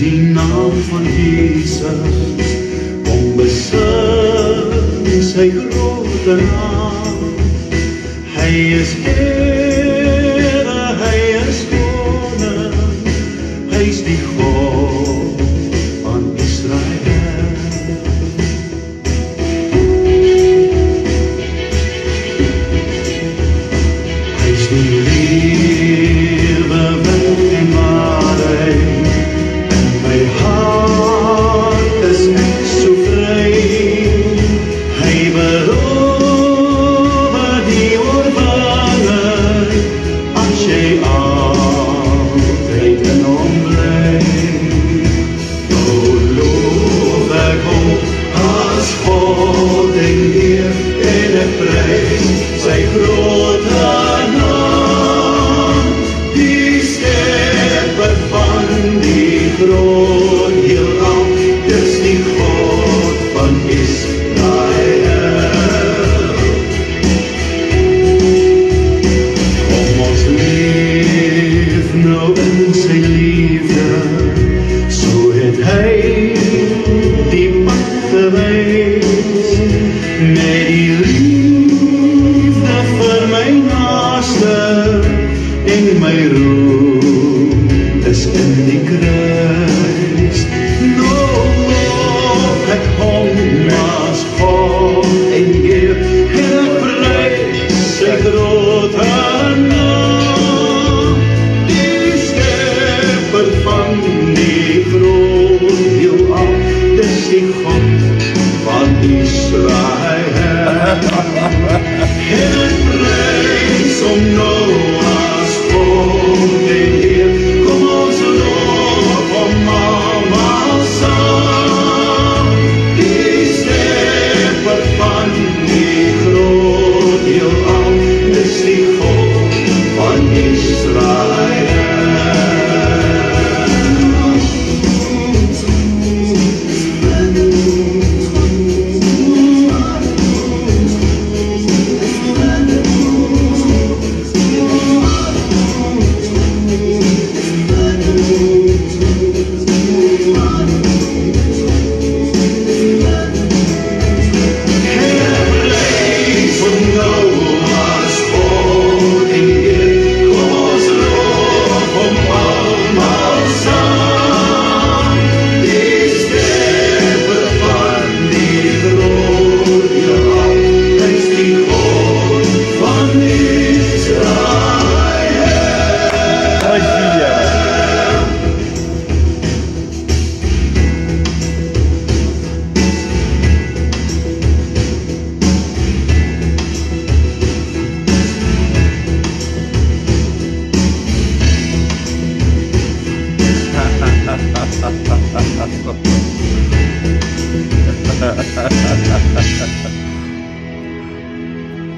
die naam van Jesus, onbesin sy grote naam. Hy is Here, hy is koning, hy is die God van Israel. Hy is die lewe wind en waarheid, en my hart is net so vry. Hy beloof die oorwinning, as jy altyd in hom bly. O loof ek hom as God en Heer, en ek prys sy grote naam, die skepper van die groot heelal, dis die God van Israel. Kom ons leef nou in sy liefde, so het hy die pad gewys, met die liefde vir my naaste, en my roem is in die kruis. Loof ek hom as God en Heer, en ek prys sy grote naam, die skepper van die groot heelal, dis die God van Israel. En ek prys hom nou as God en Heer, kom ons loof hom almal saam, die skepper van die groot heelal, dis die God van Israel.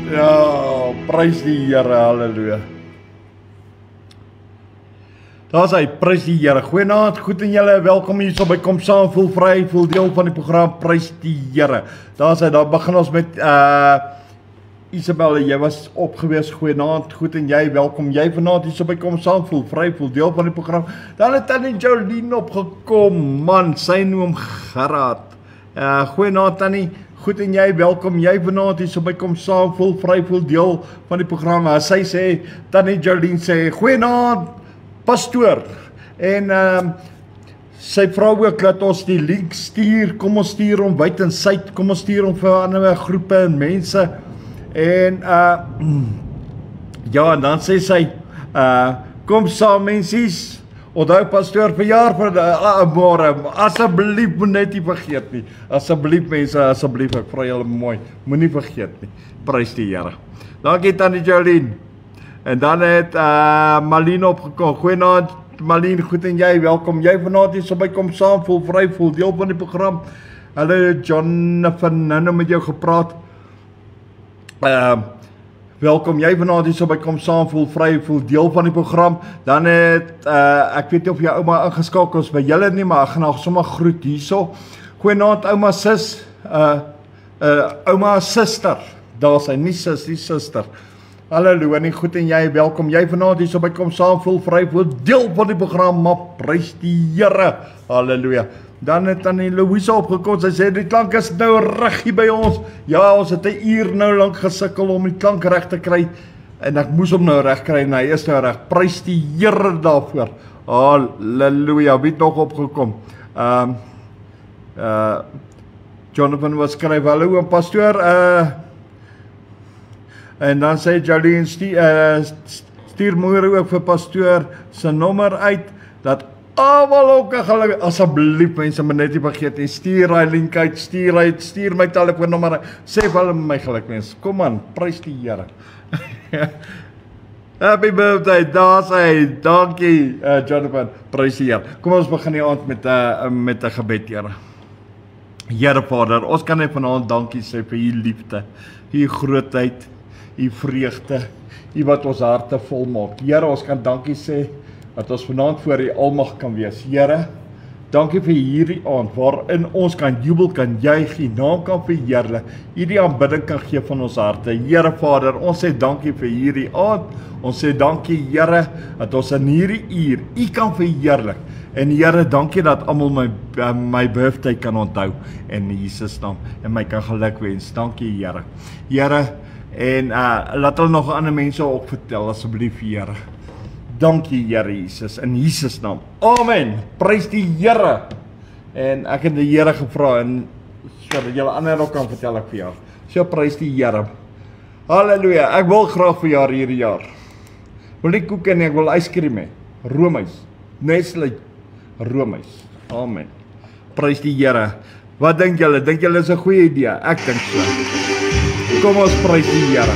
Ja, prys die Here, halleluja. Daar's hy, prys die Here. Goeienaand, goed en julle, welkom hier so by Kom Saam, voel vry, voel deel van die program, prys die Here. Daar's hy, daar begin ons met Isabelle, jy was opgewees, goeienaand, goed en jy, welkom jy vanaand hier so by Kom Saam, voel vry, voel deel van die program. Dan het Tannie Jolien opgekom, man, sy noem Gerard. Goeienaand Tannie, goed en jy, welkom jy vanaand hier so by Kom Saam, voel vry, voel deel van die program. Sy sê, Tannie Jolien sê, goeienaand, pastoor, en sy vrou ook dat ons die link stuur, kom ons stuur hom wyd en suid, kom ons stuur hom vir ander groepe en mense, en ja, en dan sê sy, kom saam mensies, onthou pastoor verjaar vir môre, asseblief moet net nie vergeet nie, asseblief mense, asseblief, ek vra julle mooi, moet nie vergeet nie, prys die Here. Dankie Tannie Jolien. En dan het Malien opgekom. Goeienaand Malien, goed en jy, welkom jy vanaand hier so by Kom Saam, voel vry, voel deel van die program. Hallo Jonathan, nou met jou gepraat. Welkom jy vanaand hier so by Kom Saam, voel vry, voel deel van die program. Dan het, ek weet nie of jy ouma ingeskakel is by julle nie, maar ek gaan nog sommer groet hierso. Goeienaand ouma sis, ouma sister, daar is hy, nie sis, die sister. Hallo en goed en jy, welkom. Jy vanaand hier so by Kom Saam Voel Vry Voel, deel van die program, maar prys die Here. Halleluja. Dan het Tannie Louise opgekom, sy sê die klank is nou reg hier by ons. Ja, ons het 'n uur nou lank gesukkel om die klank reg te kry. En ek moes hom nou reg kry en hy is nou reg. Prys die Here daarvoor. Halleluja, wie het nog opgekom? Jonathan was skryf, hallo pastoor, en dan sê Jolien, stuur môre ook vir pastoor sy nommer uit, dat almal ook gelukkig, asseblief mense, maar net nie vergeet nie, stuur hy link uit, stuur my telefoonnommer uit, sê vir hulle my geluk mens, kom aan, prys die Here. Happy birthday, daar sê, dankie Jonathan, prys die Here. Kom ons begin die aand met 'n gebed, Here. Here Vader, ons kan net vanaand dankie sê vir u liefde, u grootheid, u vreugde, u wat ons harte vol maak. Here, ons kan dankie sê dat ons vanaand voor u almag kan wees. Here, dankie vir hierdie aand waarin ons kan jubel, kan juig, u naam kan verheerlik, u die aanbidding kan gee van ons harte. Here Vader, ons sê dankie vir hierdie aand. Ons sê dankie Here dat ons in hierdie uur u kan verheerlik. En Here, dankie dat almal my birthday kan onthou in Jesus naam en my kan geluk wens. Dankie Here. Here, en laat hulle nog ander mense ook vertel asseblief Here. Dankie Here Jesus in Jesus naam. Amen. Prys die Here. En ek het die Here gevra en sodat julle ander ook kan vertel ek vir jou. So prys die Here. Halleluja. Ek wil graag verjaar hierdie jaar. Wil nie koek en ek wil yskriem hê. Roomys. Nestle Roomys. Amen. Prys die Here. Wat dink julle? Dink julle is 'n goeie idee? Ek dink so. Kom ons prys die Here.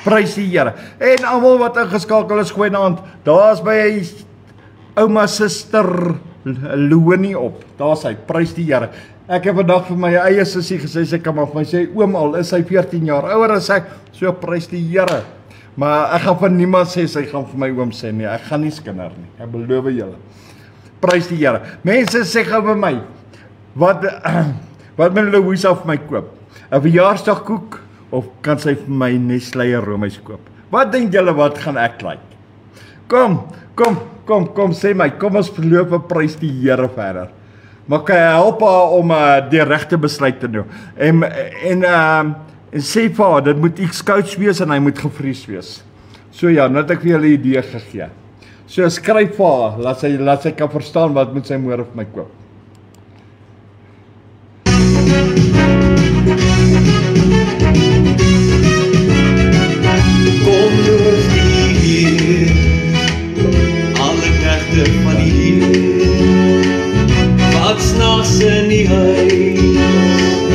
Prys die Here. En almal wat ingeskakel is, goeie aand. Daar's by ouma suster Lounie op. Daar's hy, prys die Here. Ek het vandag vir my eie sussie gesê, sy kan maar vir my sê, oom al is sy 14 jaar ouer as ek, so prys die Here. Maar ek gaan van niemand sê, sy gaan vir my oom sê nie, ek gaan nie skinder nie, ek beloof julle. Prys die Here. Mense sê gou vir my, wat moet Louisa vir my koop? 'n Verjaarsdagkoek of kan sy vir my Nestlé roomys koop? Wat dink julle wat gaan ek like? Kom, sê my, kom ons verloop en prys die Here verder. Maar kan jy help haar om die regte besluit te doen? En sê vir haar, dit moet iets kouds wees en hy moet gevries wees. So ja, nou het ek vir julle 'n idee gegee. So skryf vir haar, laat sy kan verstaan wat moet sy môre vir my koop. Kom loof die Heer, alle knegte van die Heer, wat snags in die huis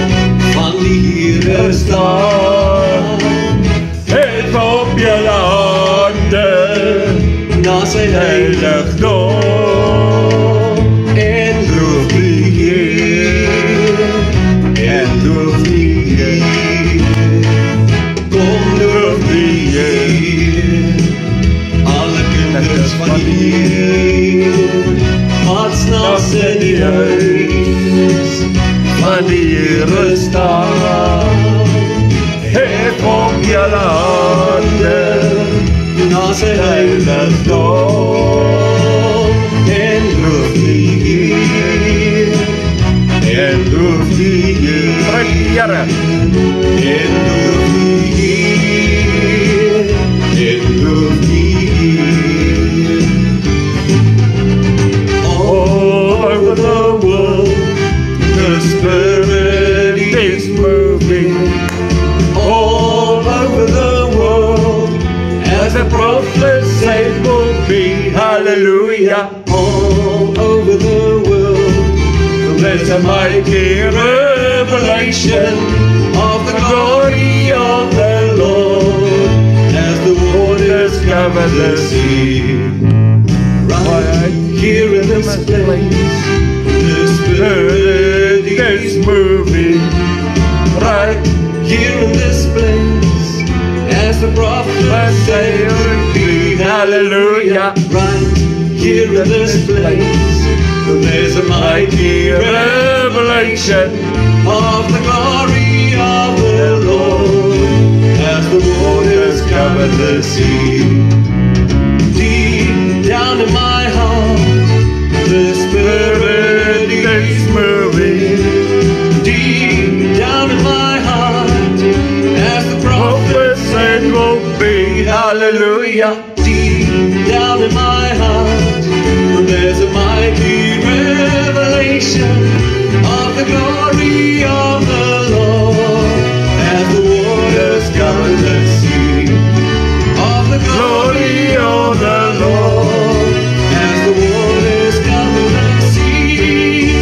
van die Here staan. Het op julle hande na sy heiligdom en loof die Heer, en loof die Heer. Kom loof die Heer, alle kinders van die Heer, wat snags in die huis van die Here staan. Hef op julle hande na sy heiligdom en loof die Heer, en loof die Heer. Prys die Here. En loof die Heer, en loof die Heer. All over the world, the Spirit is moving. All over the world, as the prophet said will be. Hallelujah. All over the world, there's a mighty revelation of the glory of the Lord, as the waters cover the sea. Right here in this place, the Spirit is moving. Right here in this place, as the prophet said would be. Hallelujah. Right here in this place, there's a mighty revelation of the glory of the Lord, as the waters cover the sea. Deep down in my heart, the Spirit is moving. Deep down in my heart, as the prophet said will be. Hallelujah. Deep down in my heart, there's a mighty revelation of the glory of the Lord, as the waters cover the sea. Of the glory of the Lord, as the waters cover the sea.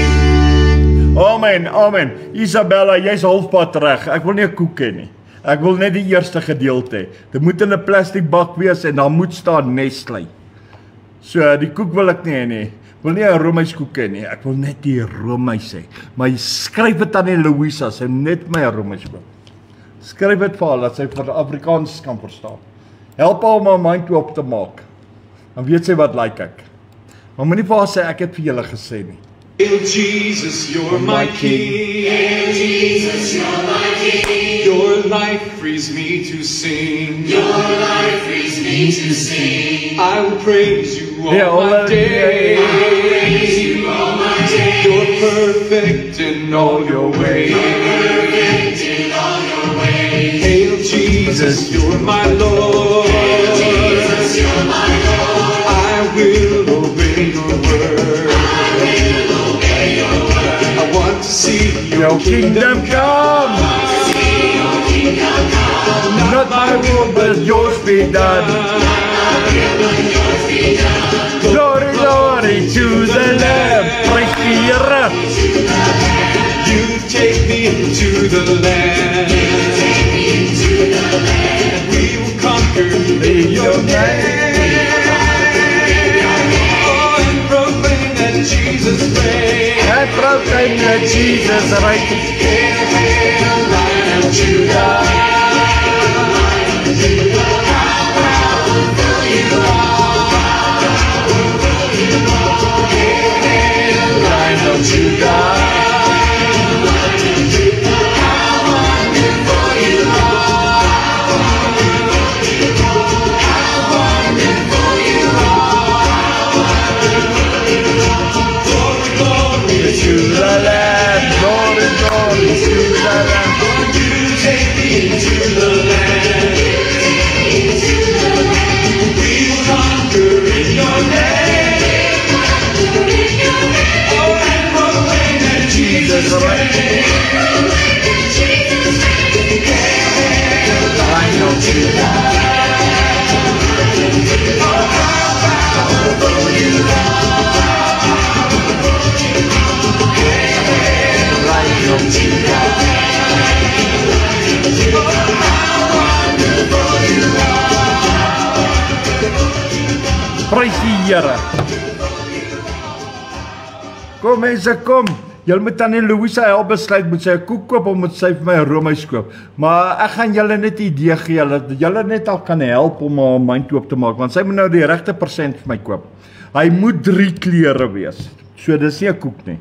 Amen. Isabella, jy's halfpad reg. Ek wil nie 'n koek hê nie. Ek wil net die eerste gedeelte hê. Dit moet in 'n plastiek bak wees en daar moet staan Nestlé. So die koek wil ek nie hê nie. Ek wil nie 'n roomyskoek hê nie. Ek wil net die roomys hê. Maar skryf dit aan die Louisa, sy net my 'n roomys koop. Skryf dit vir haar dat sy vir Afrikaans kan verstaan. Help haar om haar mind oop te maak. Dan weet sy wat like ek. Maar moenie vir haar sê ek het vir julle gesê nie. Hail Jesus, you're my King. Hail Jesus, you're my King. Your life frees me to sing. Your life frees me to sing. I will praise you all Yeah, all my the day. I will praise you all my days. You're perfect in all your ways. Perfect in all your ways. Hail Jesus, you're my Lord. Hail Jesus, you're my Lord. I will obey your word. I will obey your word. I want to see Your kingdom come, See your kingdom come. not my will but yours be done. Yours be done. Glory, glory to the Lamb. Prys die Here. you take me to the land. Take me into the land. We will conquer in your name. Oh, and proclaim that Jesus Jesus right. Lion of Judah. Lion of Judah. To the land, glory, glory to the land. Lord, you take me to the land. We will conquer in your name. Oh, and proclaim that Jesus reigns. Lion of Judah. Oh, how powerful you are. Lion of Judah. Oh, how wonderful you are. Prys die Here. Kom mense, kom. Julle moet tannie Louisa help besluit, moet sy 'n koek koop of moet sy vir my 'n roomys koop. Maar ek gaan julle net 'n idee gee, julle net al kan help om haar mind oop te maak, want sy moet nou die regte persent vir my koop. Hy moet 3 kleure wees. So dis nie 'n koek nie.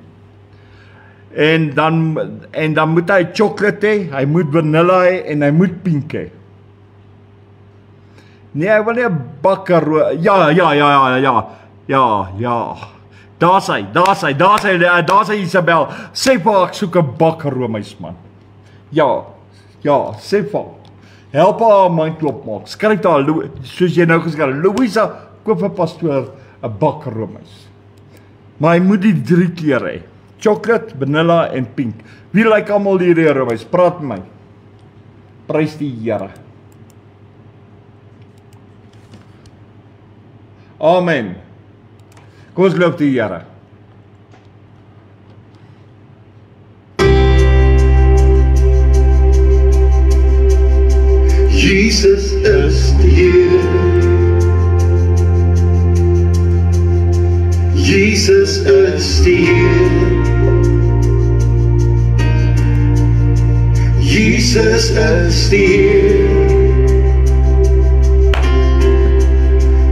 En dan moet hy chocolate hê, hy moet vanilla hê en hy moet pink hê. Nee, hy wil nie 'n bakker. Ja. Daar's hy Isabel. Sê vir haar ek soek 'n bakker roomys man. Ja, sê vir haar. Help haar mind oopmaak. Skryf haar soos jy nou geskryf. Louisa, koop vir pastoor 'n bakker roomys. Maar hy moet die 3 kleure hê. Chocolate, vanilla en pink. Wie like almal hierdie roomys? Praat met my. Prys die Here. Amen. Kom ons loof die Here. Jesus is hier. Jesus is hier. Jesus is hier.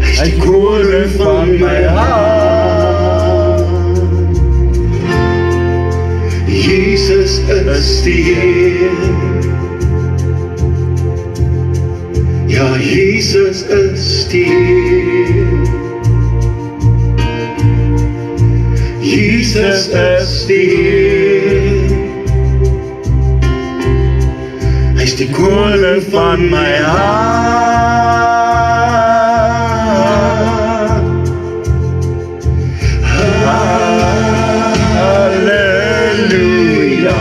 Hy is die koning van my hart. Jesus is hier. Ja, Jesus is hier. Jesus is hier. Hy is die koning van my hart. Halleluja.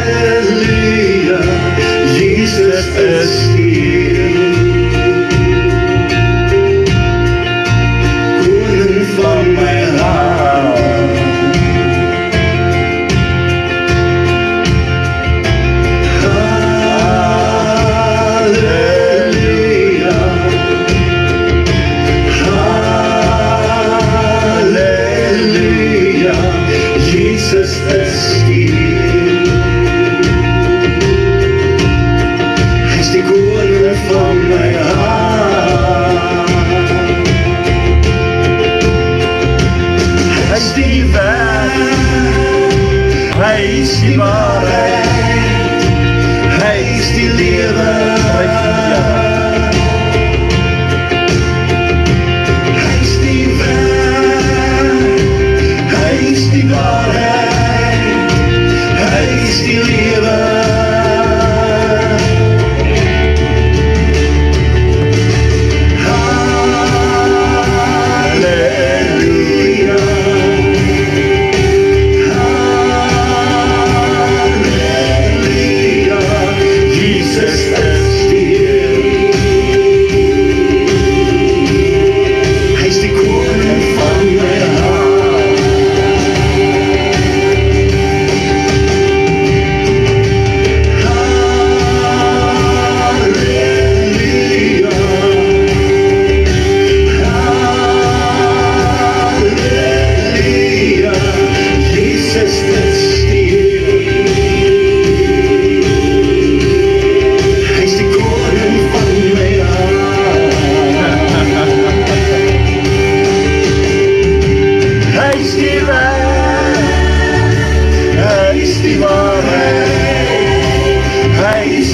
Halleluja. Jesus is hier. Koning van my hart. Halleluja. Halleluja. Jesus is hier. Hy is die koning van my hart. Hy is die weg, hy is die waarheid, hy is die lewe. Hy is die weg, hy is die waarheid, hy is die lewe. Halleluja. Halleluja. Jesus is hier. Hy is die koning van my hart.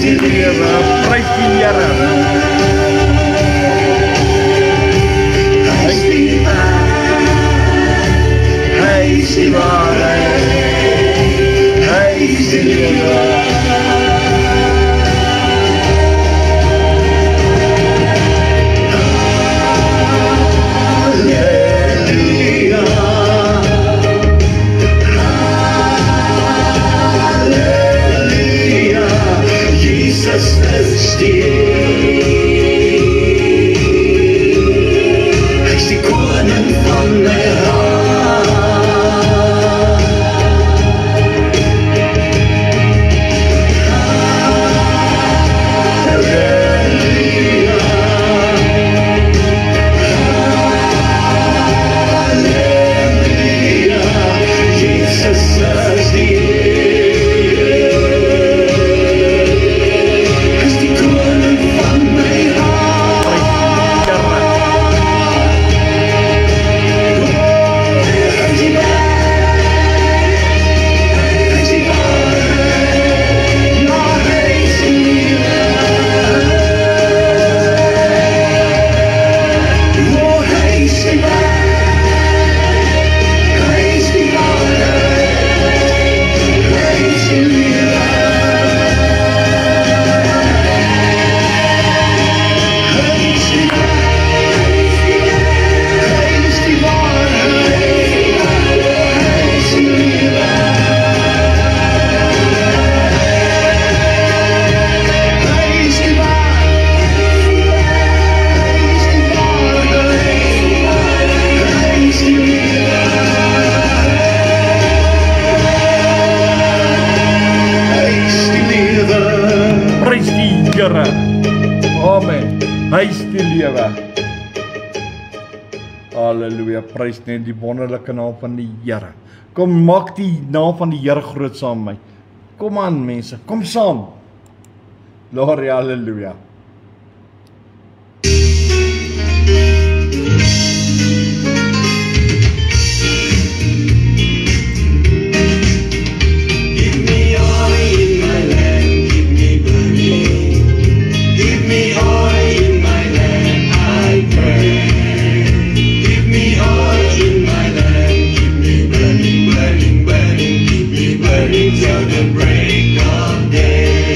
die lewe, prys die Here. Hy is die waarheid, hy is die waarheid, hy is die lewe. Jesus is die, hy is die koning van my hart. Halleluja, halleluja, Jesus is die. Amen. Hy is die lewe. Halleluja, prys net die wonderlike naam van die Here. Kom maak die naam van die Here groot saam met my. Kom aan mense, kom saam. Glory, halleluja. Till the break of day.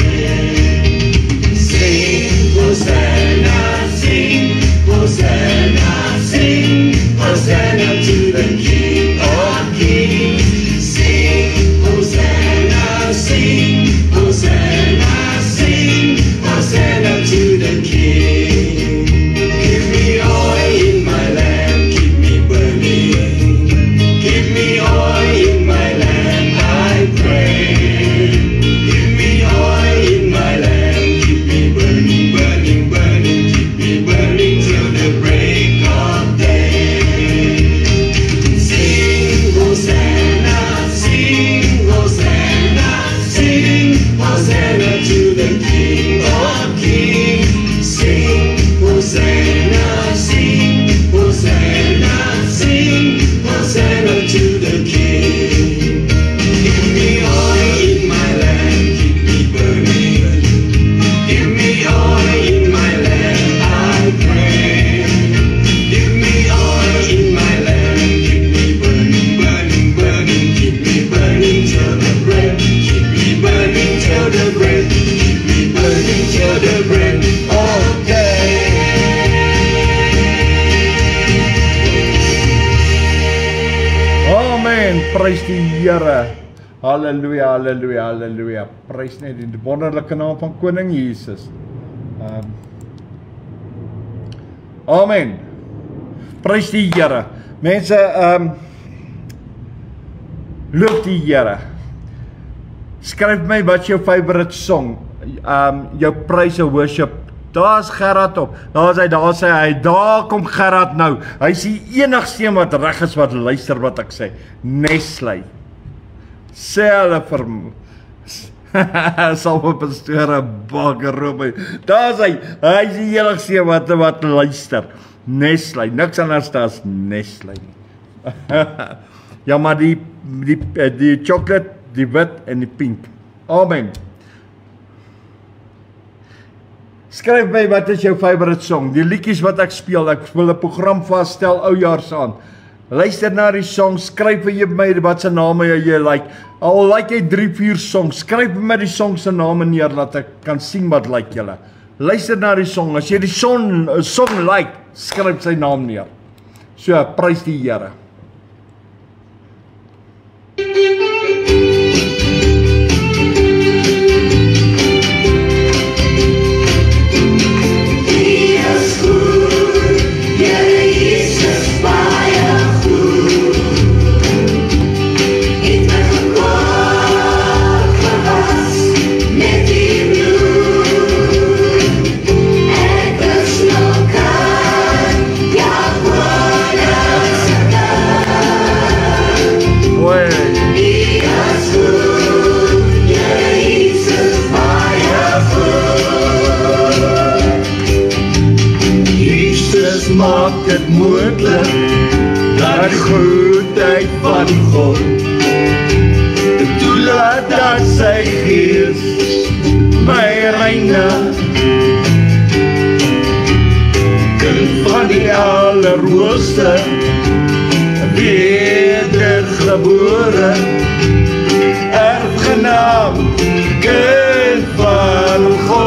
Sing, Hosanna, sing, Hosanna, sing, Hosanna to the King of Kings. Sing, Hosanna, sing, Hosanna, sing, Hosanna to the King. Give me oil in my lamp, keep me burning. Give me oil in my lamp, I pray. Give me oil in my lamp, keep me burning, burning, burning, keep me burning till the break of day. Sing, Hosanna, sing, Hosanna, sing, Hosanna to the King of Kings. Sing, Hosanna, sing, Hosanna, sing, Hosanna to the King. Give me oil in my lamp, keep me burning. Give me oil in my lamp, I pray. Give me oil in my lamp, keep me burning, burning, burning, keep me burning till the bread. Keep me burning till the bread. Keep me burning till the bread of day. Amen, prys die Here. Halleluja, halleluja, halleluja. Prys net die wonderlike naam van Koning Jesus. Amen. Prys die Here. Mense, loof die Here. Skryf my wat jou favorite song, jou praise and worship. Daar's Gerard op. Daar sê hy, daar kom Gerard nou. Hy is die enigste een wat reg is wat luister wat ek sê. Nestlé. Sê hulle vir Salve pastore Bakker Robbie. Daar's hy is die enigste wat luister. Nestlé, niks anders as Nestlé. Ja, maar die chocolate, die wit en die pink. Amen. Skryf my wat is jou favourite song, die liedjies wat ek speel, ek wil 'n program vasstel oujaarsaan. Luister na die song, skryf vir jy my wat se name jy like. Al like jy 3-4 songs, skryf vir my die song se name neer dat ek kan sien wat like julle. Luister na die song, as jy die song like, skryf sy naam neer. So, prys die Here. Maak dit moontlik dat die goedheid van God toelaat dat sy gees my reinig. Kind van die Allerhoogste, wedergebore, erfgenaam, kind van God.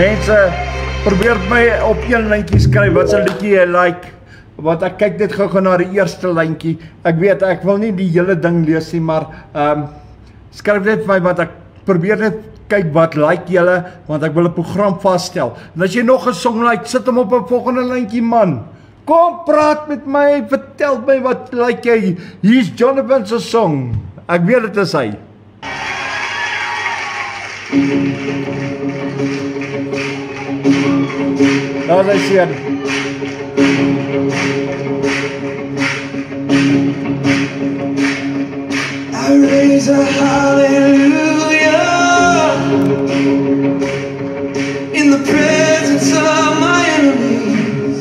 Mense, probeer my op een lyntjie skryf, wat 'n liedjie jy like, want ek kyk net gou na die eerste lyntjie. Ek weet, ek wil nie die hele ding lees nie, maar skryf net vir my, want ek probeer net kyk wat like julle, want ek wil 'n program vasstel. En as jy nog 'n song like, sit hom op 'n volgende lyntjie, man. Kom praat met my, vertel my wat like jy. Hier's Jonathan se song. Ek weet dit is hy. Daar is hy. I raise a hallelujah in the presence of my enemies.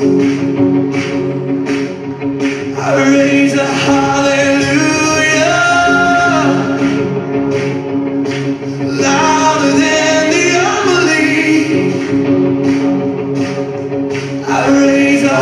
I raise a hallelujah louder than the unbelief. I raise a hallelujah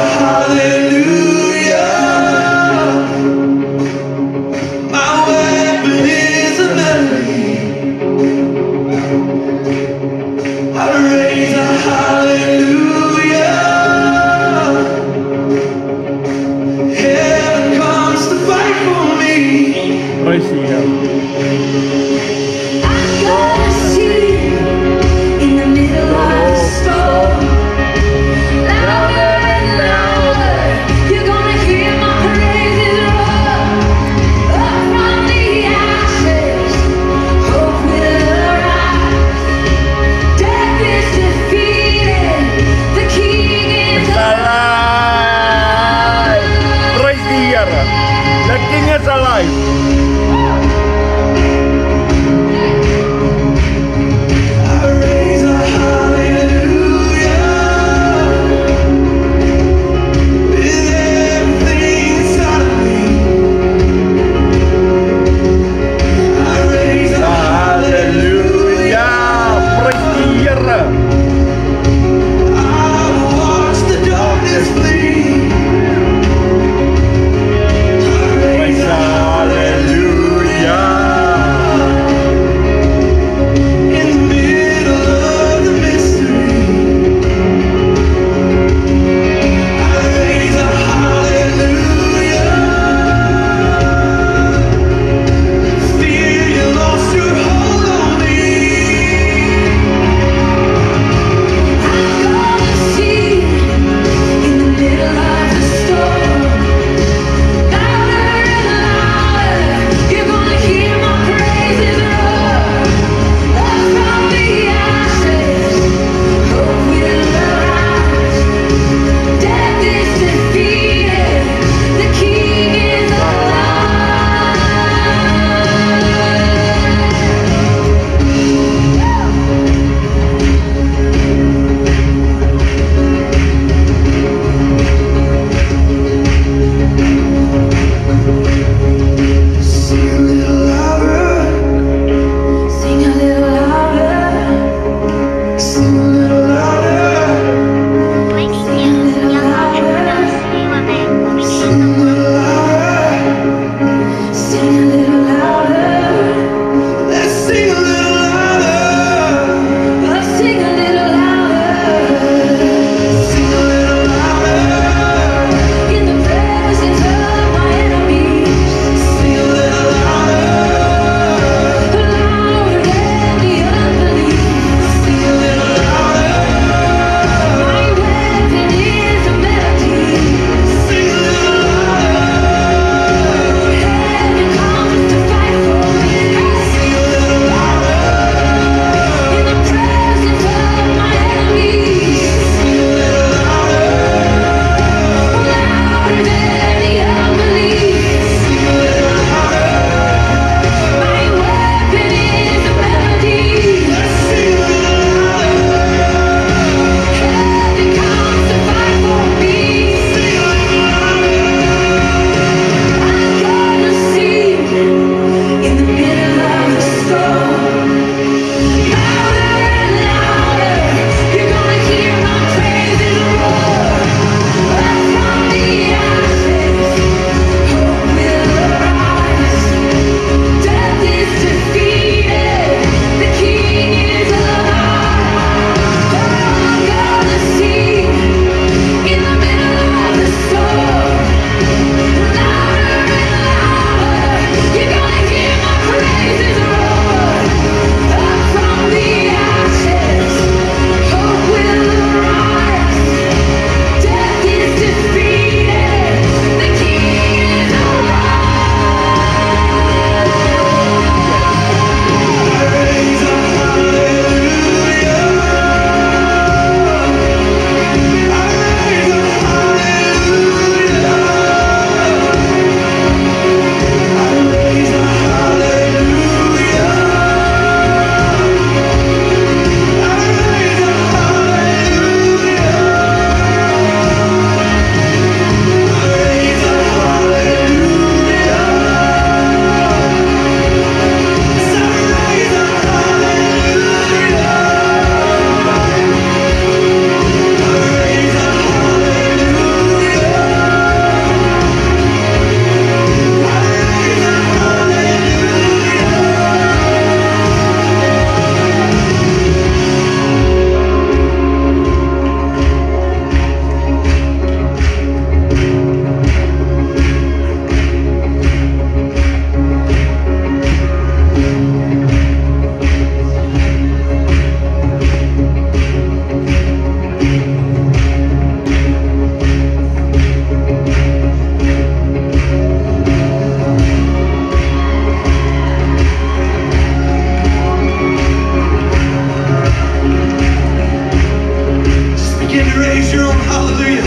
raise your own hallelujah.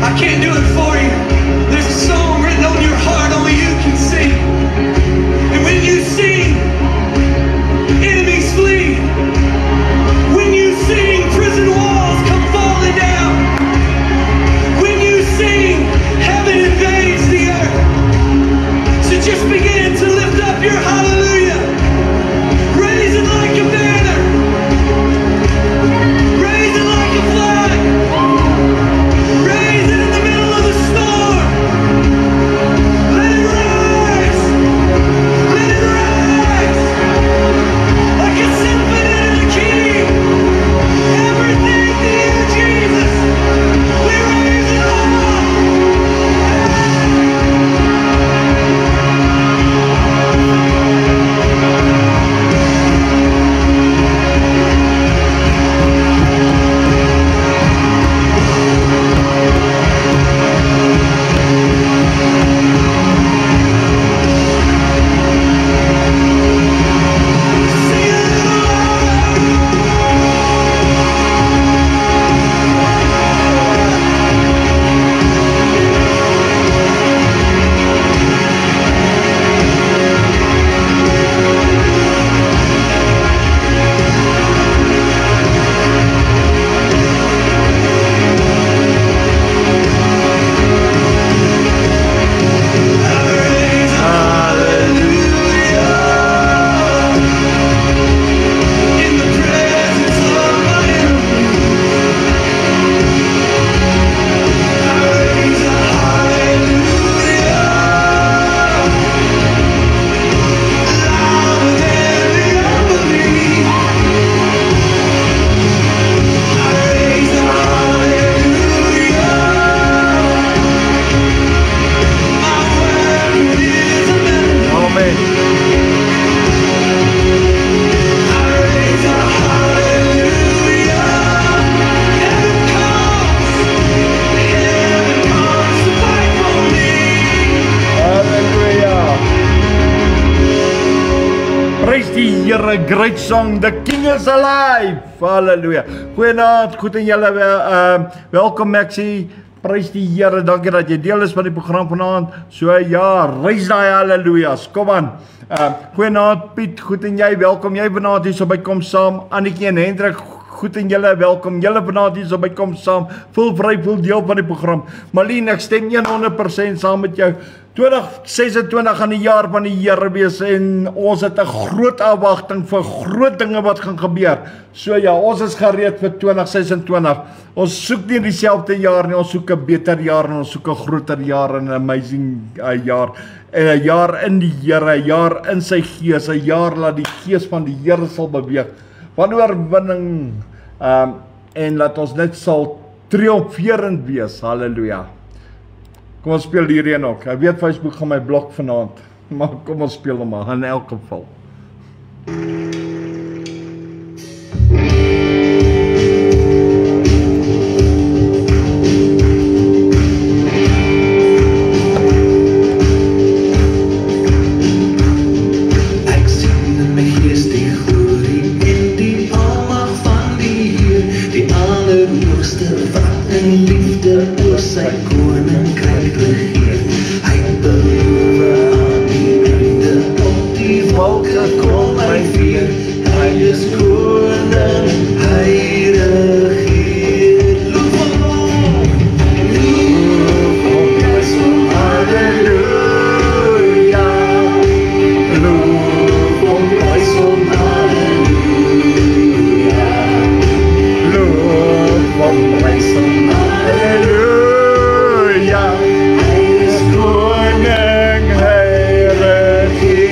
I can't do it for you. There's a song written on your heart only you can sing. And when you sing, enemies flee. When you sing, prison walls come falling down. When you sing, heaven invades the earth. So just begin to lift up your hallelujah. Raise it like a banner. Raise it like a flag. Raise it in the middle of the storm. Let it rise. Let it rise. Like a symphony to the King. Everything to you, Jesus. We raise it up. Here, a great song, the King is alive. Hallelujah. Goeienaand, goed en julle welkom Maxie. Prys die Here, dankie dat jy deel is van die program vanaand. So ja, reis daai hallelujahs. Kom aan. Goeienaand Piet, goed en jy, welkom jy vanaand hier so by Kom Saam. Annetjie en Hendrik, goed en julle, welkom julle vanaand hier so by Kom Saam. Voel vry, voel deel van die program. Marlene, ek stem 100% saam met jou. 2026 gaan die jaar van die Here wees en ons het 'n groot afwagting vir groot dinge wat gaan gebeur. So ja, ons is gereed vir 2026. Ons soek nie dieselfde jaar nie, ons soek 'n beter jaar en ons soek 'n groter jaar en 'n amazing jaar. En 'n jaar in die Here, 'n jaar in sy gees, 'n jaar laat die gees van die Here sal beweeg. Van oorwinning en laat ons net sal triomferend wees. Halleluja. Kom ons speel hierdie een ook. Ek weet Facebook gaan my blok vanaand, maar kom ons speel hom maar in elk geval. Ek sien in my gees die glorie en die almag van die Heer, die allerhoogste wat in liefde oor sy koninkryk regeer. Hy beloof aan die einde op die wolke kom hy weer. Hy is koning, hy regeer. Loop hom, prys hom, halleluja. Loop hom, prys hom, halleluja. Loop hom, prys hom, halleluja. Hy is Koning, hy regeer.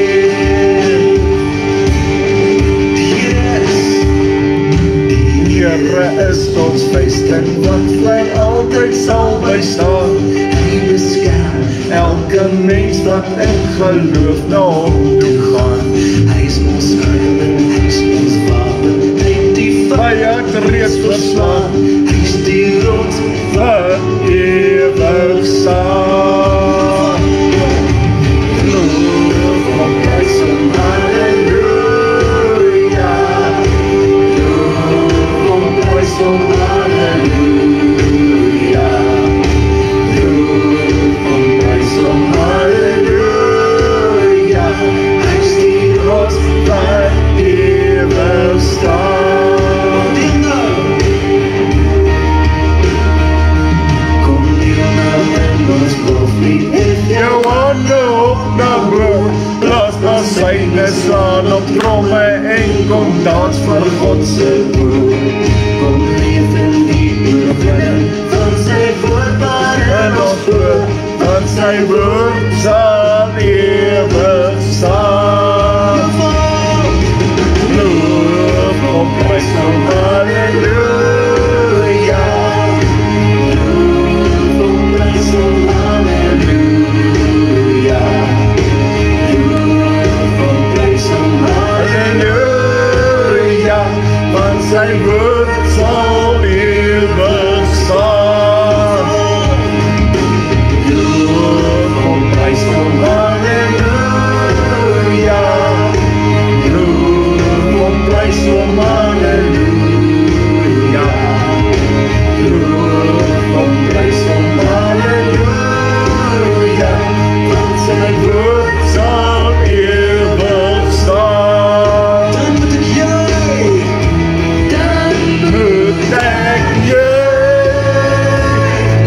Die Here is ons vuisten wat vir altyd sal bystaan. Hy beskerm Elke mens wat in geloof na hom toe gaan. Hy is ons skuil en hy is ons wapen. Hy het die Vyand reeds verslaan, Hy is die rots vir ewig staan. Loof hom, prys hom, halleluja. Loof hom, prys hom, halleluja. vir God se woord. Kom leef in die oorwinning van sy woord waarin ons glo, want sy woord sal ewig staan. Loof hom, prys hom, halleluja. Loof hom, prys hom, halleluja. Loof hom, prys hom, Halleluja, want sy woord sal ewig staan. Loof hom, prys hom, halleluja. Loof hom, prys hom, halleluja. Loof hom, prys hom, halleluja. Want sy woord sal ewig staan. dan moet jy, dan Moet ek jy,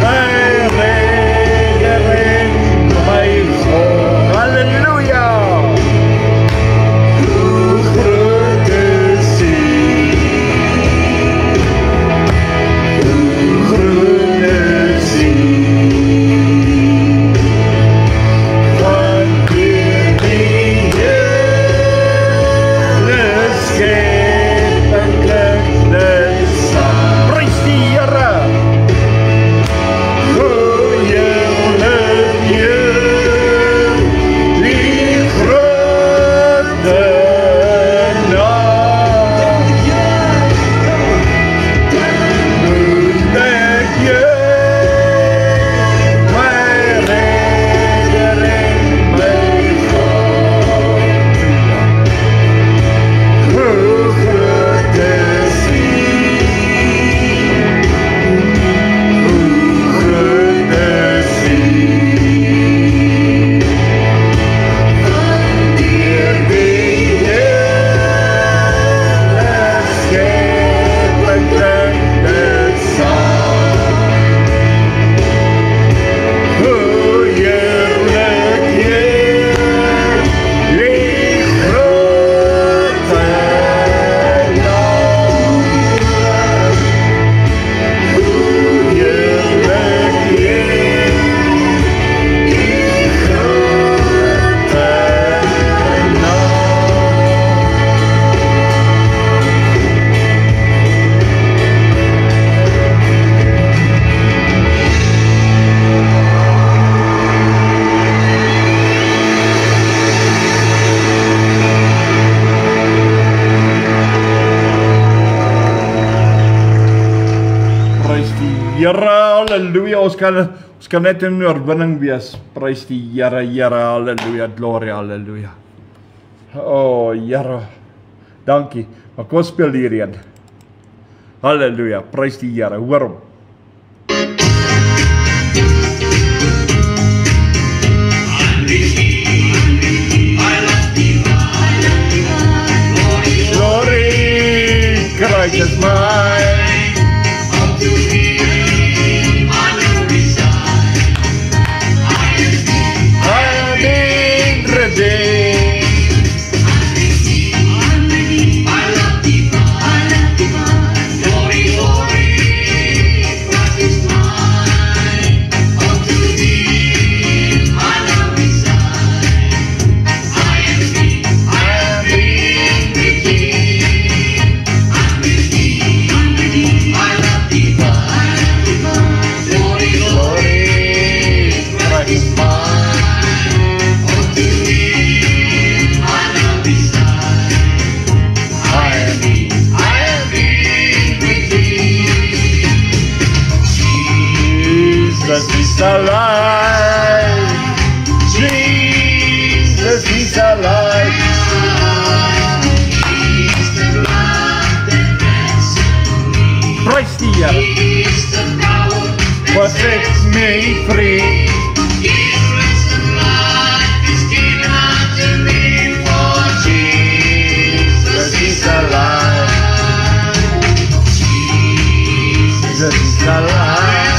my redder en my God. Halleluja! Hoe groot is U? Hoe groot is U? Want deur die hele skepping klink dit saam. Prys die Here! O heerlik Heer, die grote naam. Moet ek jy, my redder en my God. Hoe groot is U? Hoe groot is U? Want deur die hele skepping klink dit saam. O heerlik Heer, die grote naam. O heerlik Heer, die grote naam. Prys die Here, halleluja. Ons kan net in oorwinning wees. Prys die Here, Here, halleluja, glory, halleluja. O Here, dankie. Maar kom ons speel hierheen. Halleluja, prys die Here, hoor hom. Glory, Christ is mine. I am in redeemed. Jesus is alive. Jesus is alive. Praise the Here. What sets me free. Jesus is alive. Jesus is alive.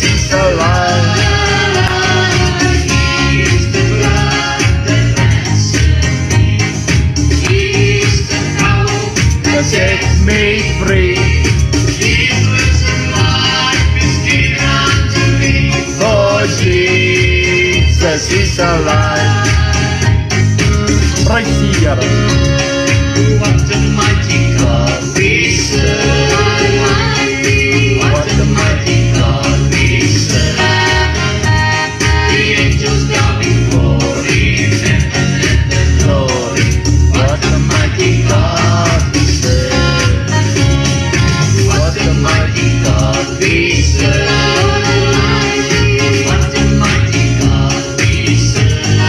is alive. Set me free. For Jesus is alive. Praise the Lord. What a mighty God we serve. What a mighty God we serve. The angels bow before Him, heaven and the glory. What a mighty God we serve. What a mighty God we serve. What a mighty God we serve.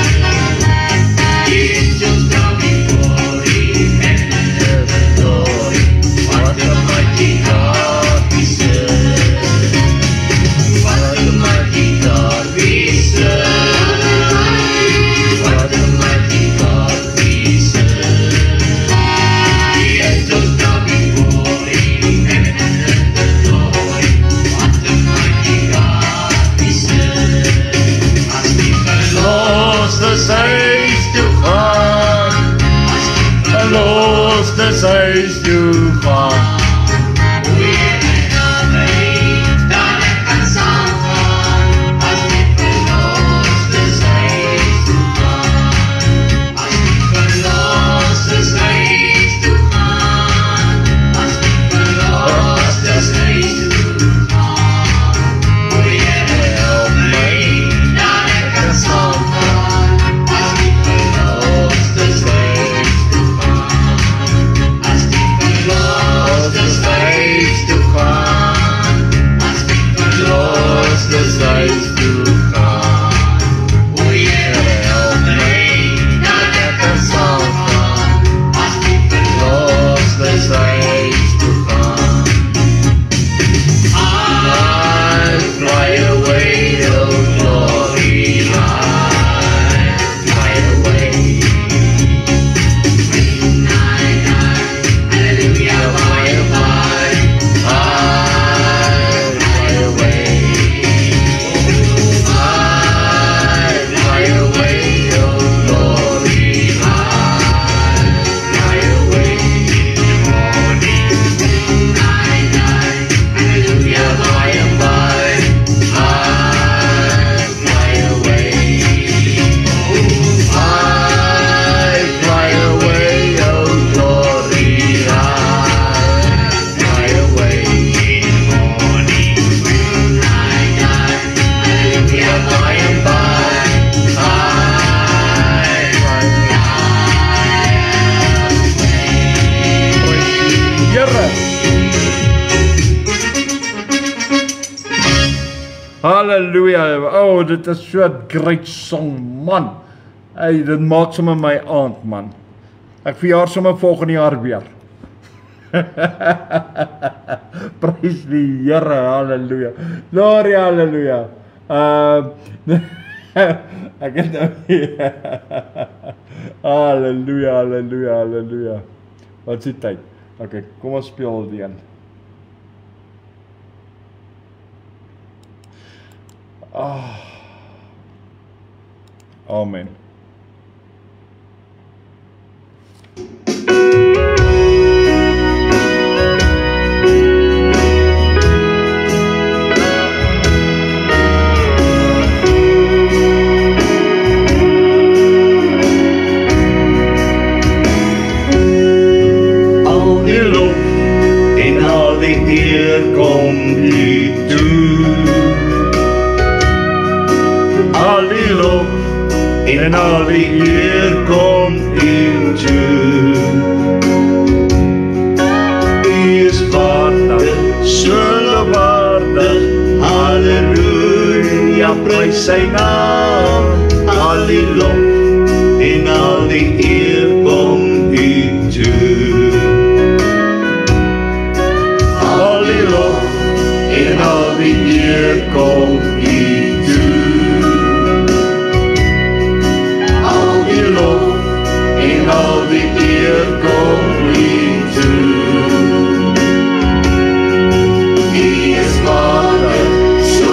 The angels bow before Him, heaven and the glory. What a mighty God we serve. What a mighty God we serve. What a mighty God we serve. The angels bow before Him, heaven and the glory. What a mighty God we serve. As we Los de seis to gaan. verloren, Los de seis to gaan. Hallelujah. Oh, dit is so 'n great song, man. Hey, dit maak sommer my aand, man. Ek verjaar sommer volgende jaar weer. Prys die Here, hallelujah. Glory, hallelujah. Ek het nou hallelujah, hallelujah, hallelujah. Wat is die tyd? Okay, kom ons speel die een. Amen. al die lof en al die eer kom U toe. Al die lof en al die eer kom U toe. U is waardig, so lofwaardig, halleluja, prys sy naam. Al die lof en al die eer kom U toe. Al die lof en al die eer kom U toe. Al die lof en al die eer kom U toe. U is waardig, so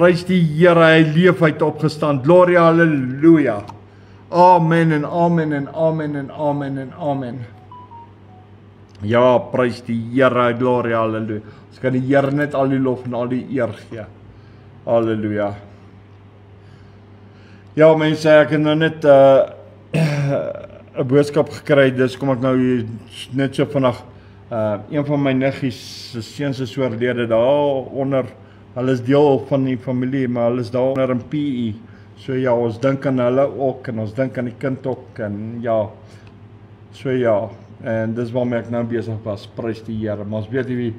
Prys die Here, hy leef, hy het opgestaan. Gloria, halleluja. Amen en amen en amen en amen en amen. Ja, prys die Here, gloria, halleluja. Ons kan die Here net al die lof en al die eer gee. Halleluja. Ja, mense, ek het nou net 'n boodskap gekry, dis kom ek nou net so vandag een van my niggies se seuns is oorlede daar onder. Hulle is deel van die familie, maar hulle is daar onder in PE. So ja, ons dink aan hulle ook en ons dink aan die kind ook en ja. So ja, en dis waarmee ek nou besig was. Prys die Here. Maar ons weet die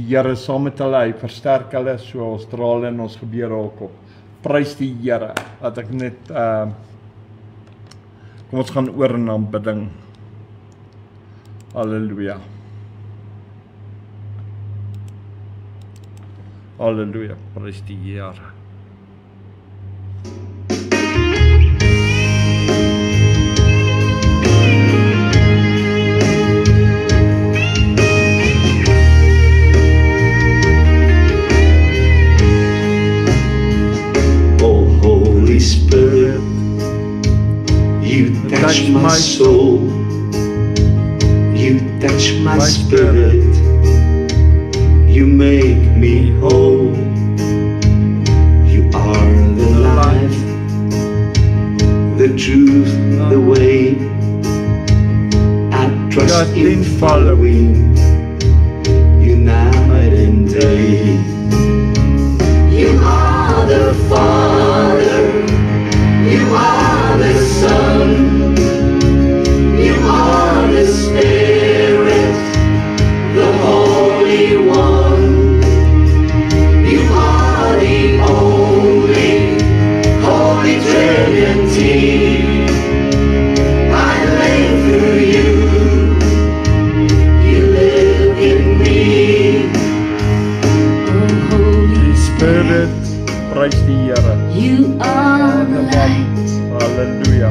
Here saam met hulle, hy versterk hulle, so ons dra hulle in ons gebeure ook op. Prys die Here. Dat ek net kom ons gaan oor in aanbidding. Halleluja. Halleluja, prys die Here. touch my spirit. You make me whole. You are the life, the truth, the way. I trust in following you night and day. You are the Father, you are the Son, you are the Spirit, the Holy One. You are the only Holy Trinity. I live through you, you live in me. Oh, Holy Spirit, prys die Here. you are the light Halleluja.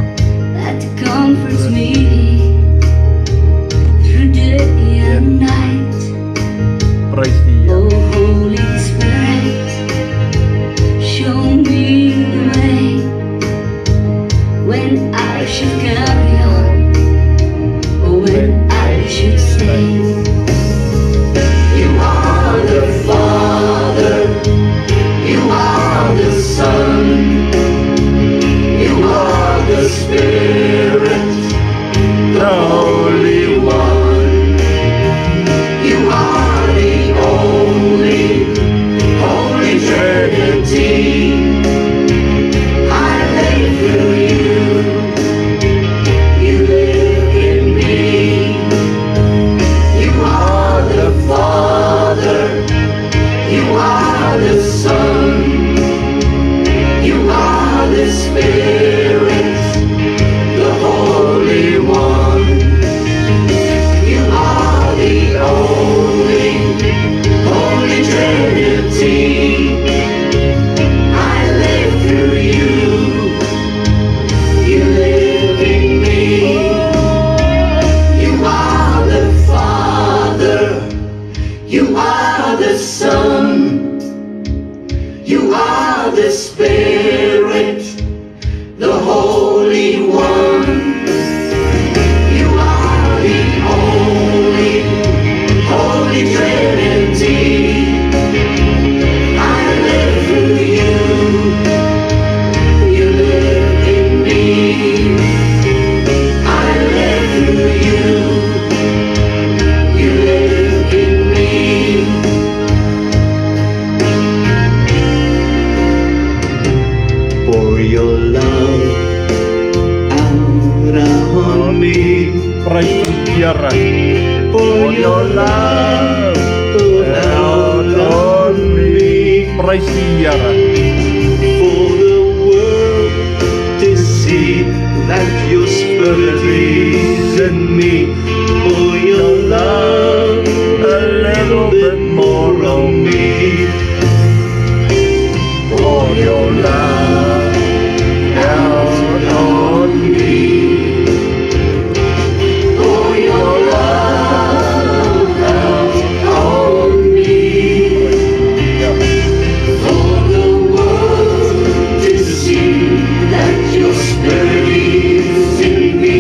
that comforts me through day and night. Prys die Here. Oh, Holy Spirit, show me the way when I should carry on or when I should stay. You are the Father, you are the Son, you are the Spirit, the Holy One. You are the only Holy Trinity. I live through you, you live in me. You are the Father, you are the Son, you are the Spirit, the Holy One. You are the only Holy Trinity. I live through you, you live in me. You are the Father, you are the Son, you are the Spirit, the Holy One. You are the only Holy Trinity. I live through you, you live in me. I live through you, you live in me. For your love out on me. Prys die Here. For your love out on me. Prys die Here. For the world to see that your spirit is in me. For your love a little bit more on me. For your love out on me. For your love out on me. For the world to see that your Spirit is in me.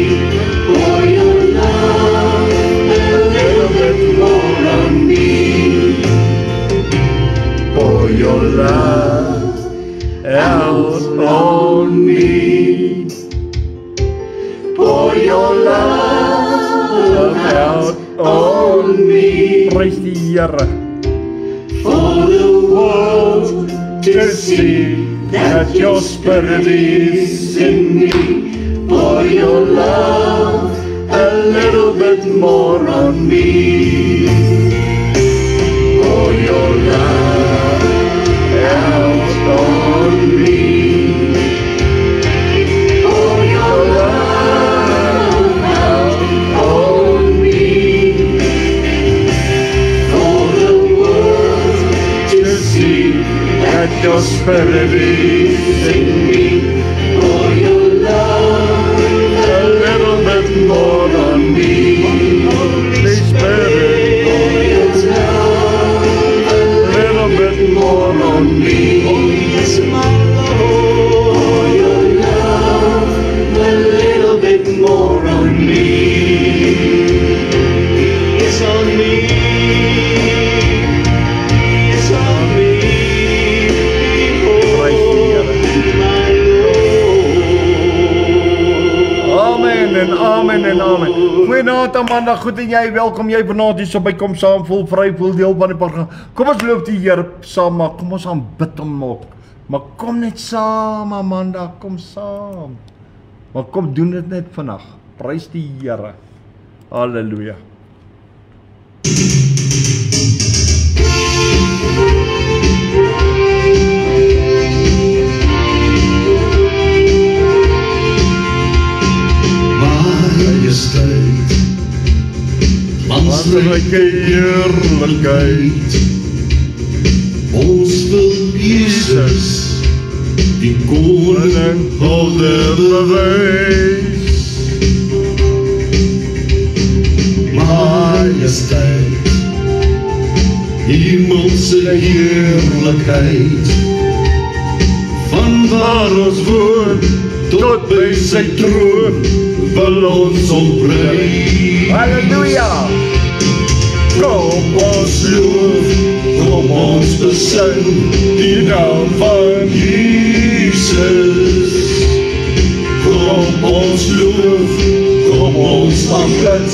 For your love a little bit more on me. For your love out on me. For your love out on me. Prys die Here. For the world to see that your spirit is in me. For your love a little bit more on me. For your love out on me. For your love out on me. For the world to see that your spirit is in me. For your love a little bit more on me. Holy Spirit, for your love a little bit more on me. Oh yes, my Lord, for your love a little bit more on me. Goeienaand Amanda, goed en jy, welkom jy vanaand hier so by Kom Saam Voel Vry, voel deel van die program. Kom ons loop die Here saam, maar kom ons aanbid hom nog. Maar kom net saam Amanda, kom saam. Maar kom doen dit net vandag. Prys die Here. Halleluja. Majesteit, glansryke heerlikheid, ons wil Jesus, die koning hulde bewys. Majesteit, hemelse heerlikheid, van waar ons woon tot by sy troon, wil ons omprys. Halleluja. Kom ons loof, kom ons besing die naam van Jesus. Kom ons loof, kom ons aanbid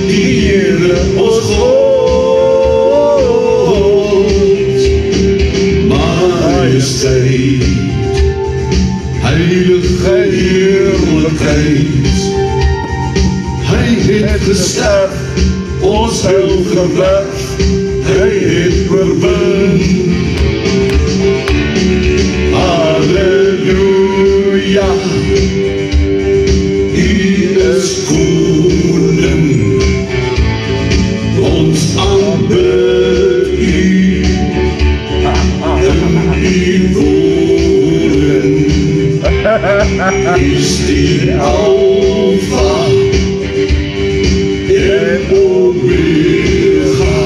die Here ons God. Majesteit, heilige heerlikheid, hy het gesterf, ons heil gewerf, hy het oorwin. Halleluja, U is koning, ons aanbid U, in U woning, is die Alpha en Omega,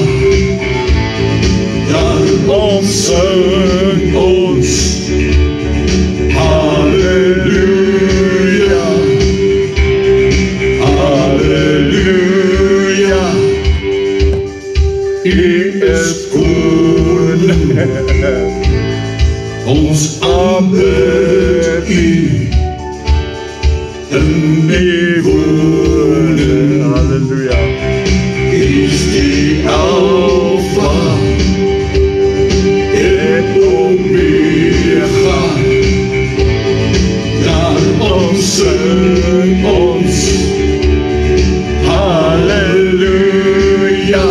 daarom sing ons Halleluja, Halleluja, U is koning, ons aanbid U, in die woning. Halleluja. Is die Alpha en Omega, daarom sing ons Halleluja.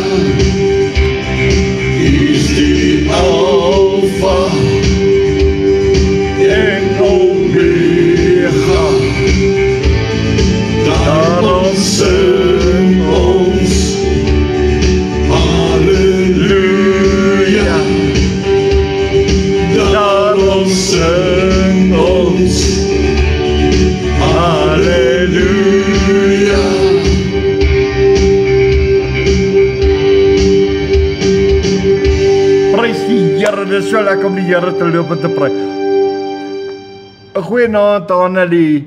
Is die Alpha en Omega, daarom sing ons Halleluja, daarom sing ons Halleluja. Prys die Here, dit is so lekker om die Here te loop en te prys. 'n Goeienaand aan Annelie.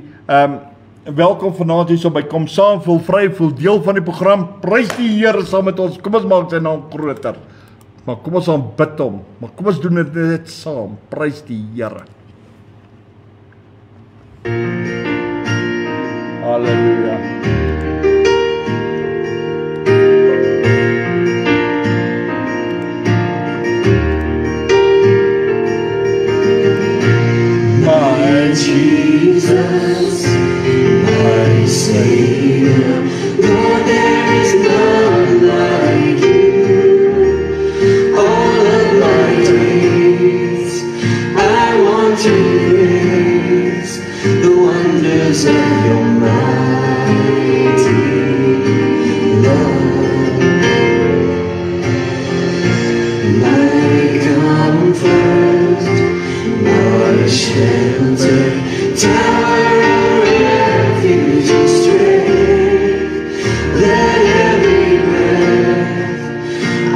Welkom vanaand hier so by Kom Saam Voel Vry, voel deel van die program. Prys die Here saam met ons. Kom ons maak sy naam groter. Maar kom ons aanbid hom. Maar kom ons doen dit net saam. Prys die Here. Halleluja. My Jesus, my Savior, Lord, there is none like you. All of my days, I want to praise the wonders of your mighty love. My comfort, my shelter, tower of refuge and strength. Let every breath,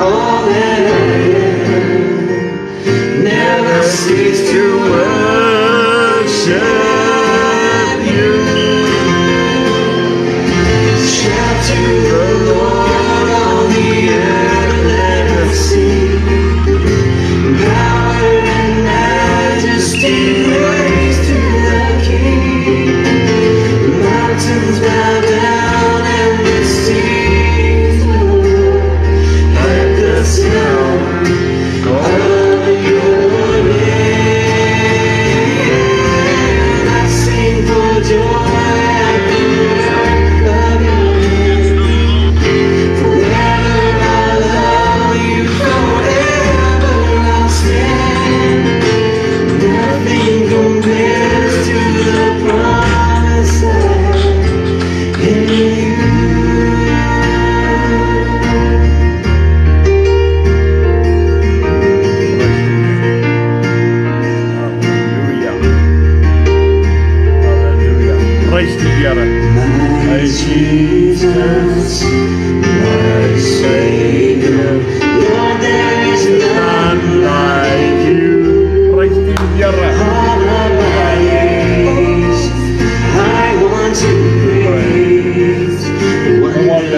all that I am, never cease to worship you. Shout to the Lord on the earth, let us sing. Power and majesty, praise to the King. Mountains bow down and the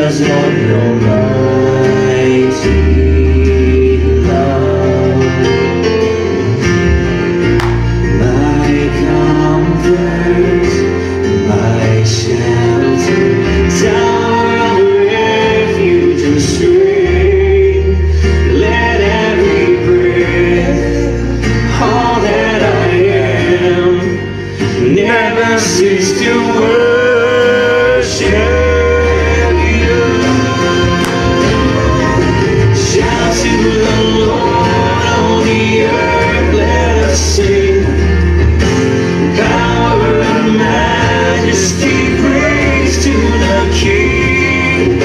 because of your mighty love. My comfort, my shelter, tower of refuge and strength. Let every breath, all that I am, never cease to worship you. Shout to the Lord on the earth, let us sing. Power and majesty, praise to the King.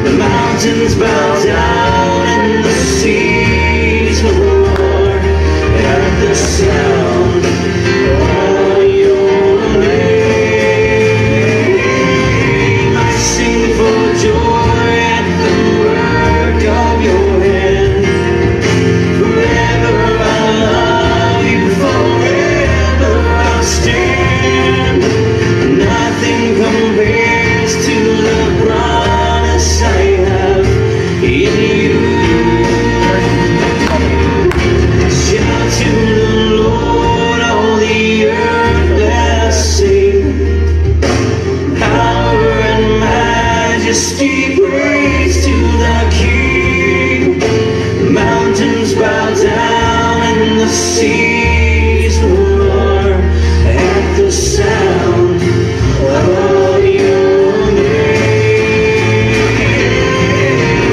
The mountains bow down and the seas roar at the sound of your name. I sing for joy at the work of your hand. Forever I'll love you, forever I'll stand. Nothing compares to the promise I have in you. Shout to the Lord, all the earth, let us sing. Power and majesty, praise to the King. Mountains bow down and the seas roar at the sound of your name.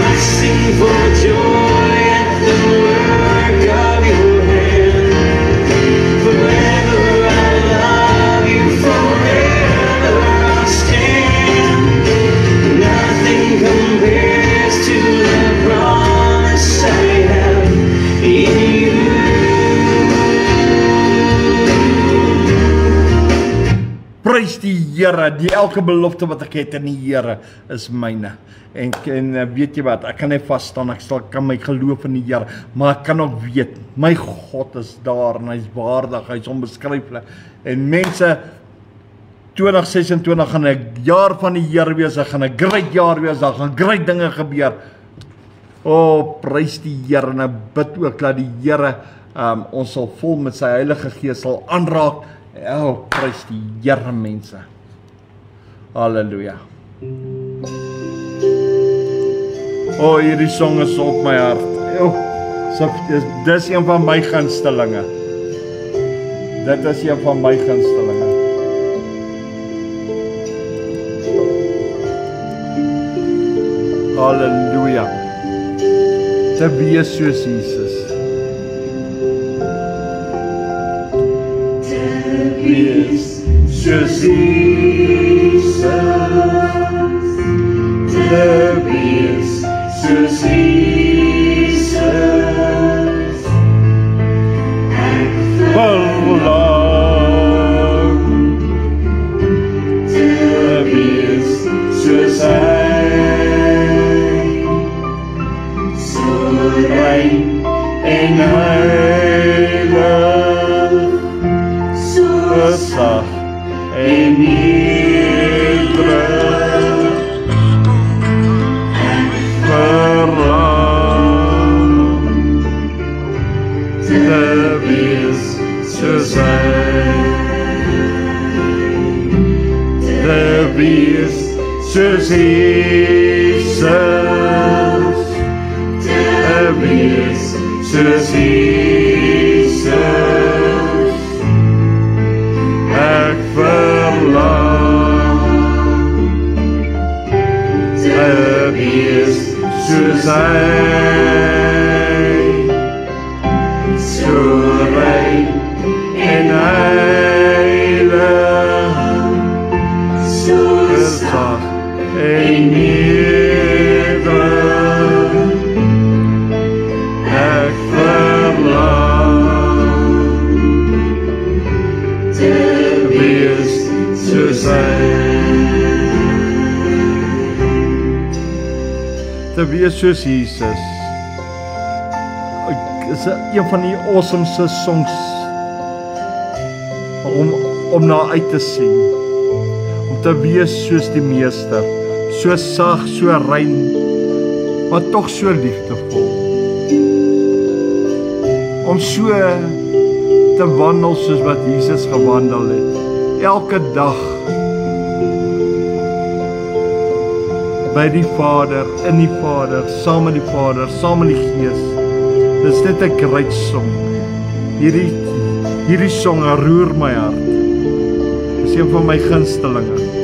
I sing for joy at the work of your hand. Forever I'll love you, forever I'll stand. Nothing compares to the promise I have in you. Prys die Here, die elke belofte wat ek het in die Here is myne. En weet jy wat, ek kan nie vas staan, kan my geloof in die Here, maar ek kan ook weet, my God is daar en hy is waardig, hy is onbeskryflik. En mense, 2026 gaan 'n jaar van die Here wees, gaan 'n great jaar wees, daar gaan great dinge gebeur. Prys die Here en ek bid ook dat die Here ons sal vol met sy Heilige Gees sal aanraak. Prys die Here mense. Halleluja. Hierdie song is op my hart. Dis een van my gunstelinge. Dit is een van my gunstelinge. Halleluja. Te wees soos Jesus. Wees soos Jesus. Te wees soos Jesus. Ek verlang te wees soos hy. So rein en heilig, so sag en nederig. Ek verlang te wees soos hy. Te wees soos Jesus. Te wees soos Jesus. Ek verlang te wees soos hy. So rein en heilig, so sag en nederig. Ek verlang te wees soos hy. Te wees soos Jesus. Is een van die awesomeste songs om na uit te sien. Om te wees soos die Meester, so sag, so rein, maar tog so liefdevol. Om so te wandel soos wat Jesus gewandel het, elke dag by die Vader, in die Vader, saam met die Vader, saam met die Gees. Dis net 'n great song. Hierdie song roer my hart. Dis een van my gunstelinge.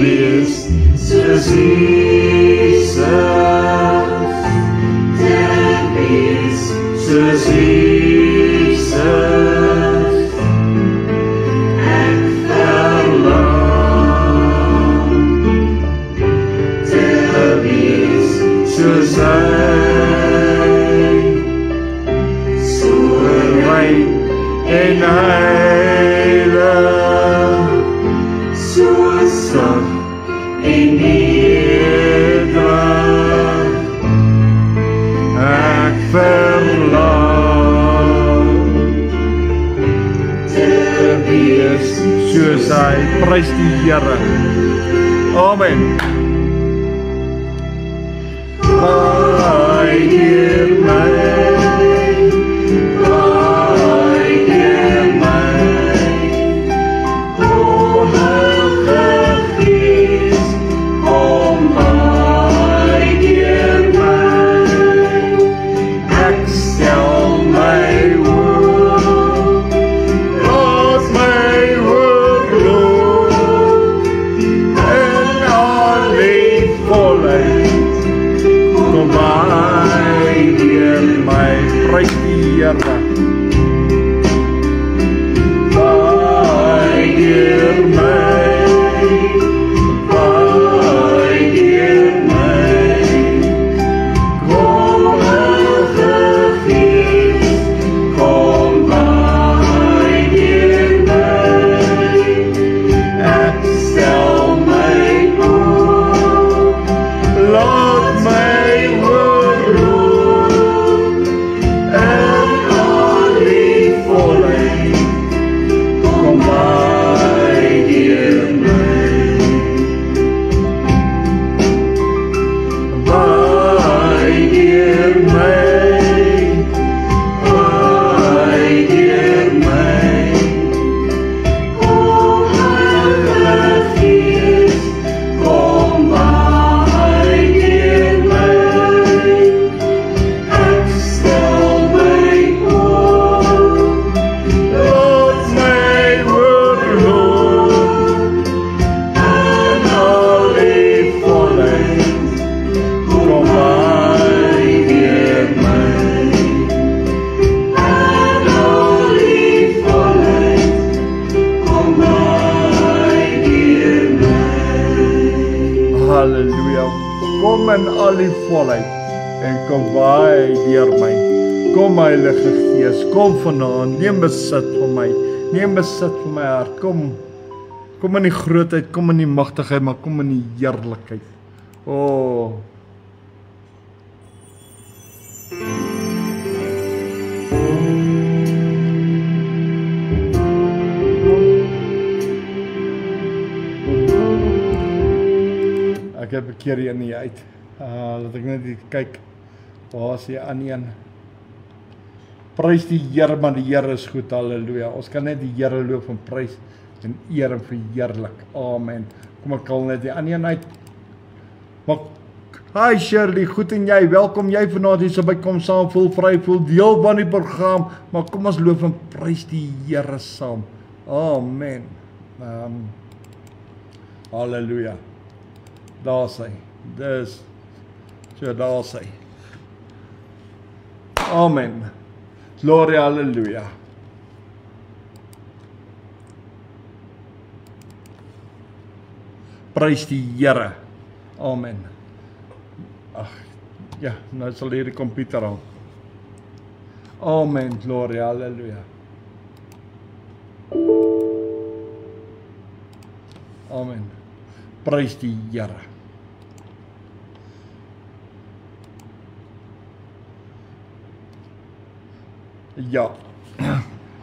Wees soos Jesus, wees soos Jesus, ek verlang te wees soos hy, so rein en heilig, so sag en nederig, ek verlang te wees soos hy. Prys die Here. Amen. Baie keer my, prys die Here. Baie keer my, kom Heilige Gees, kom baie keer my, ek stel my op, laat my woord roep, en al die volheid, kom baie keer my. Baie keer my, kom Heilige Gees, kom baie keer my, ek stel my op, laat my woord roep, en al die volheid, kom baie keer my, en al die volheid, kom baie keer my. Halleluja. Kom in al die volheid en kom baie deur my. Kom Heilige Gees, kom vanaand, neem besit van my. Neem besit van my hart. Kom in die grootheid, kom in die magtigheid, maar kom in die heerlikheid. Oh. Ek heb 'n keer hier nie uit. Laat ek net kyk. Waar is die ander een? Prys die Here, want die Here is goed. Halleluja. Ons kan net die Here loof en prys en eer en verheerlik. Amen. Kom ek al net die ander een uit. Maar hi Shirley, goed en jy? Welkom jy vanaand hier so by Kom Saam, voel vry, voel deel van die program. Maar kom ons loof en prys die Here saam. Amen. Halleluja. Daar is hy. Dis so daar is hy. Amen. Gloria, halleluja. Prys die Here. Amen. Ag, ja, nou sal hierdie komputer aan. Amen, gloria, halleluja. Amen. Prys die Here. Ja.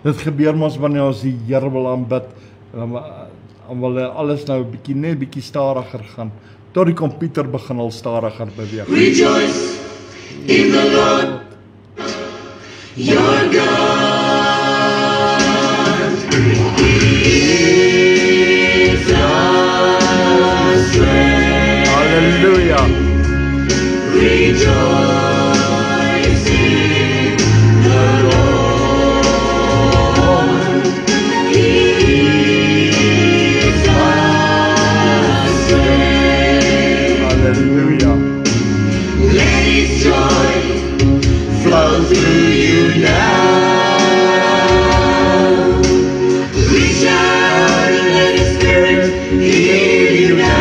Dit gebeur mos wanneer ons die Here wil aanbid, dan wil alles nou 'n bietjie net bietjie stadiger gaan, tot die komputer begin al stadiger beweeg. Rejoice in the Lord, your God. He is our strength. Hallelujah. Rejoice in the Lord. He is our strength. Hallelujah. Let His joy flow through you now. Reach out and let His Spirit heal you now.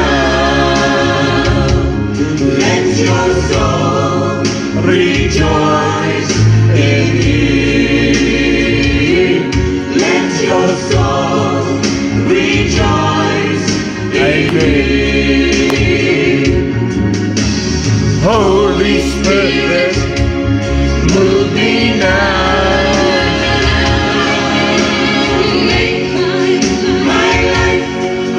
Let your soul rejoice in Him. Let your soul rejoice in Him. Holy Spirit, Move me now. Make my life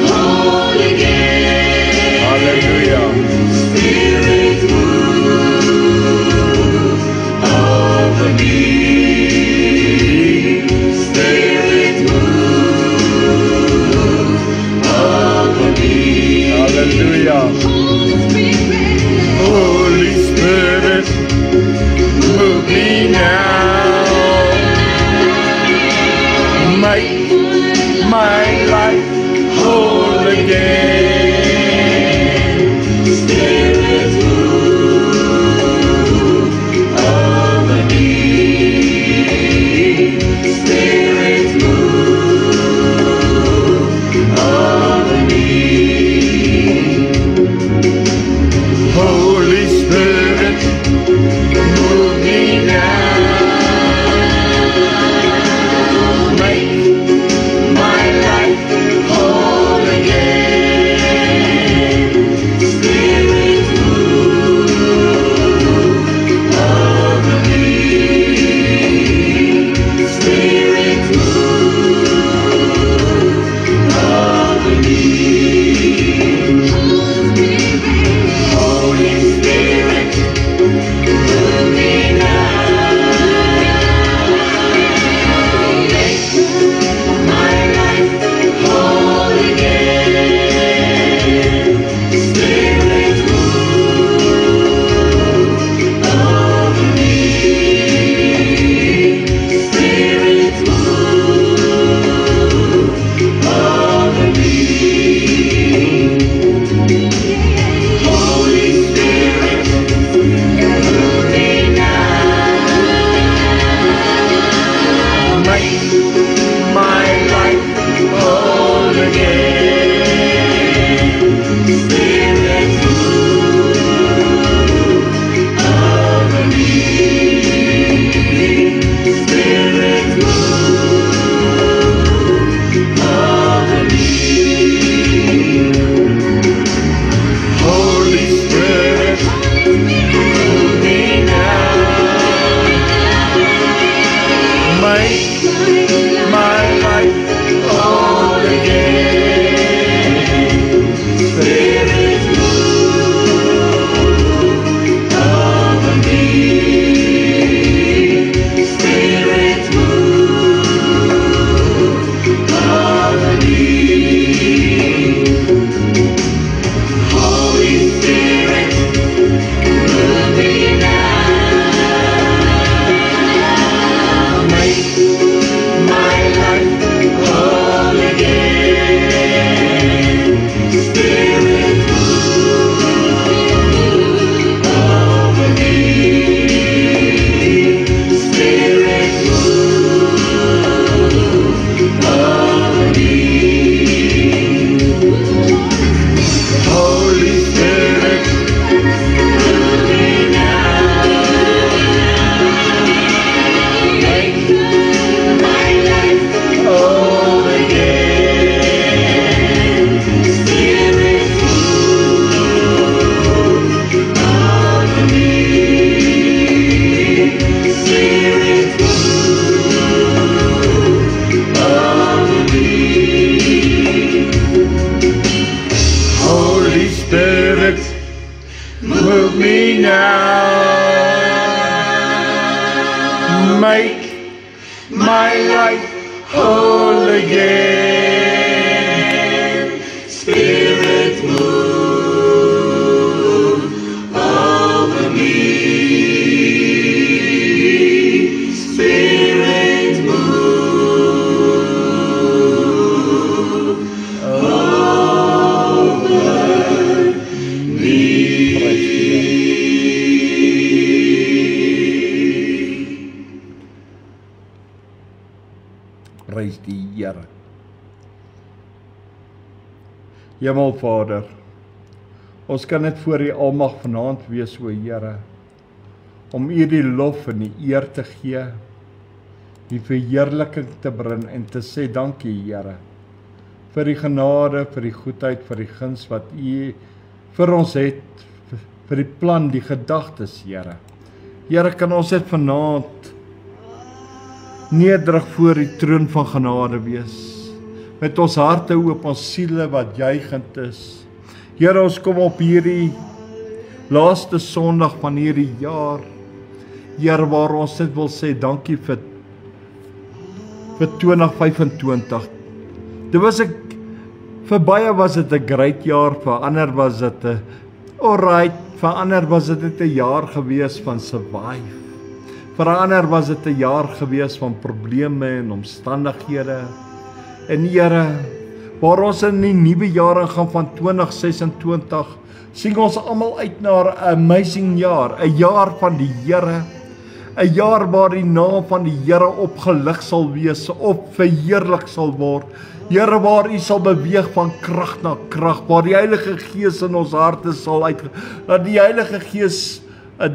whole again. hallelujah. Spirit, move over me. Spirit, move over me. Hallelujah. Holy Spirit, move me now. Make my life whole again. Spirit, move over me. Spirit, move over me. Holy Spirit, Move me now. Make my life whole again. Spirit, move over me. Spirit, move over me. Holy Spirit, move me now. Make my life whole again. Spirit, move over me. Spirit, move over me. Holy Spirit, move me now. make my life whole again. Spirit, move over me. Spirit, move over me. Holy Spirit, Move me now. make my life whole again. now. Make my life whole again. Spirit, move over me. Spirit, move over me. Prys die Here. Hemelvader, ons kan net voor die almag vanaand wees, o Here, om U die lof en die eer te gee, die verheerliking te bring en te sê dankie, Here, vir die genade, vir die goedheid, vir die guns wat U vir ons het, vir die plan, die gedagtes, Here. Here, kan ons net vanaand nederig voor die troon van genade wees, met ons harte oop, ons siele wat juigend is. Here, ons kom op hierdie laaste Sondag van hierdie jaar, Here, waar ons net wil sê dankie vir 2025. Vir baie was dit 'n great jaar, vir ander was dit 'n alright, vir ander was dit net 'n jaar gewees van survive. Vir ander was dit 'n jaar gewees van probleme en omstandighede. En Here, waar ons in die nuwe jaar gaan van 2026, sien ons almal uit na 'n amazing jaar, 'n jaar van die Here, 'n jaar waar die naam van die Here opgelig sal wees, op verheerlik sal word. Here, waar U sal beweeg van krag na krag, waar die Heilige Gees in ons harte sal dat die Heilige Gees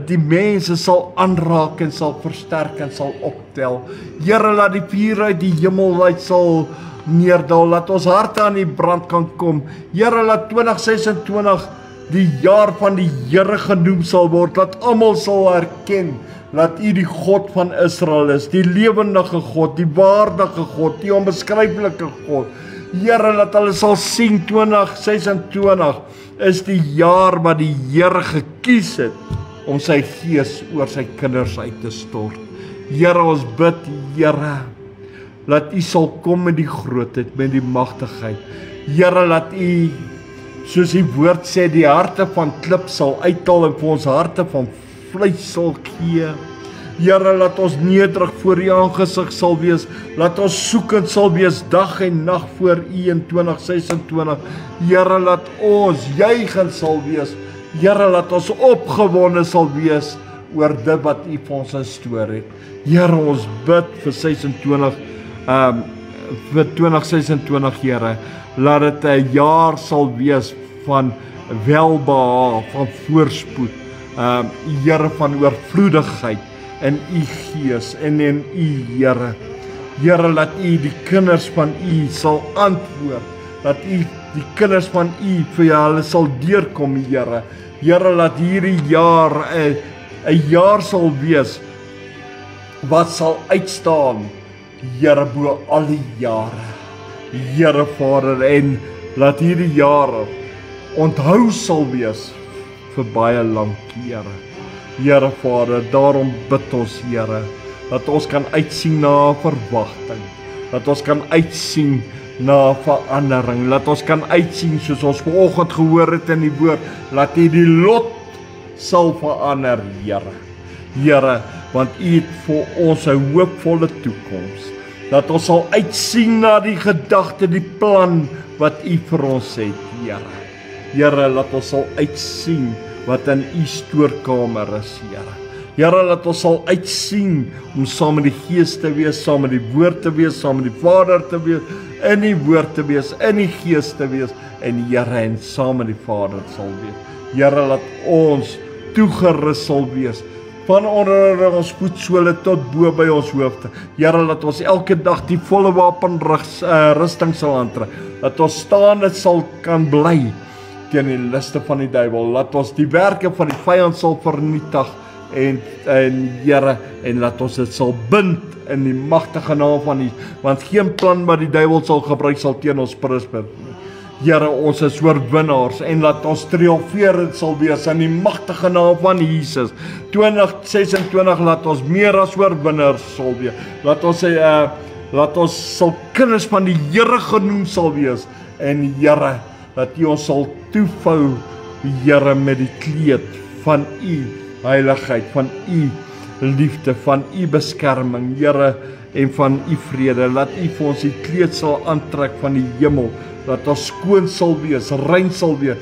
die mense sal aanraak en sal versterk en sal optel. Here, laat die vuur uit die hemel uit sal neerdal, laat ons harte aan die brand kan kom. Here, laat 2026 die jaar van die Here genoem sal word, laat almal sal herken, dat U die God van Israel is, die lewendige God, die waardige God, die onbeskryflike God. Here, laat hulle sal sien 2026 is die jaar wat die Here gekies het om sy gees oor sy kinders uit te stort. Here, ons bid, Here, laat U sal kom met die grootheid, met die magtigheid. Here, laat U, soos die woord sê, die harte van klip sal uithaal en vir ons harte van vleis sal gee. Here, laat ons nederig voor U aangesig sal wees, laat ons soekend sal wees dag en nag voor U in 2026. Here, laat ons juigend sal wees. Here, laat ons opgewonde sal wees oor dit wat U vir ons instoor het. Here, ons bid vir 2026, Here, laat dit 'n jaar sal wees van welbehaag, van voorspoed, Here, van oorvloedigheid in U gees en in U, Here. Here, laat U die kinders van U sal antwoord, dat U die kinders van U vir hulle sal deurkom, Here. Here, laat hierdie jaar 'n jaar sal wees wat sal uitstaan, Here, bo al die jare. Here, Vader, en laat hierdie jare onthou sal wees vir baie lank, Here. Here, Vader, daarom bid ons, Here, dat ons kan uitsien na verwagting, dat ons kan uitsien na verandering, laat ons kan uitsien soos ons vanoggend gehoor het in die woord, laat U die lot sal verander, Here. Here, want U het vir ons 'n hoopvolle toekoms, dat ons sal uitsien na die gedagte, die plan wat U vir ons het, Here. Here, laat ons sal uitsien wat in U stoorkamer is, Here. Here, laat ons sal uitsien om saam met die Gees te wees, saam met die Woord te wees, saam met die Vader te wees, in die Woord te wees, in die Gees te wees, en Here, en saam met die Vader sal wees. Here, laat ons toegerus sal wees, van onder ons voetsole tot bo by ons hoofde. Here, laat ons elke dag die volle wapenrusting sal aantrek, dat ons staande sal kan bly teen die liste van die duiwel, laat ons die werke van die vyand sal vernietig, en Here, en laat ons dit sal bind in die magtige naam van U, want geen plan wat die duiwel sal gebruik sal teen ons prosper nie. Here, ons is oorwinnaars en laat ons triomfeerend sal wees in die magtige naam van Jesus. 2026 laat ons meer as oorwinnaars sal wees. Laat ons sal kinders van die Here genoem sal wees. En Here, dat U ons sal toevou, Here, met die kleed van U heiligheid, van U liefde, van U beskerming, Here, en van U vrede. Laat U vir ons die kleed sal aantrek van die hemel. Laat ons skoon sal wees, rein sal wees.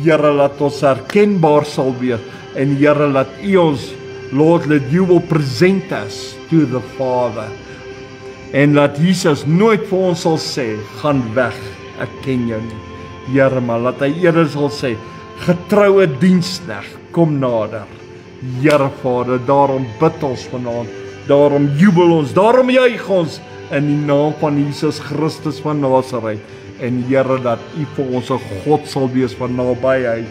Here, laat ons herkenbaar sal wees. En Here, laat U ons, Lord, that You will present us to the Father. En laat Jesus nooit vir ons sal sê, gaan weg, ek ken jou nie. Here, maar laat hy eerder sal sê, getroue diensknegt, kom nader. Here Vader, daarom bid ons vanaand, daarom jubel ons, daarom juig ons in die naam van Jesus Christus van Nazareth. En Here, dat U vir ons 'n God sal wees van nabyheid.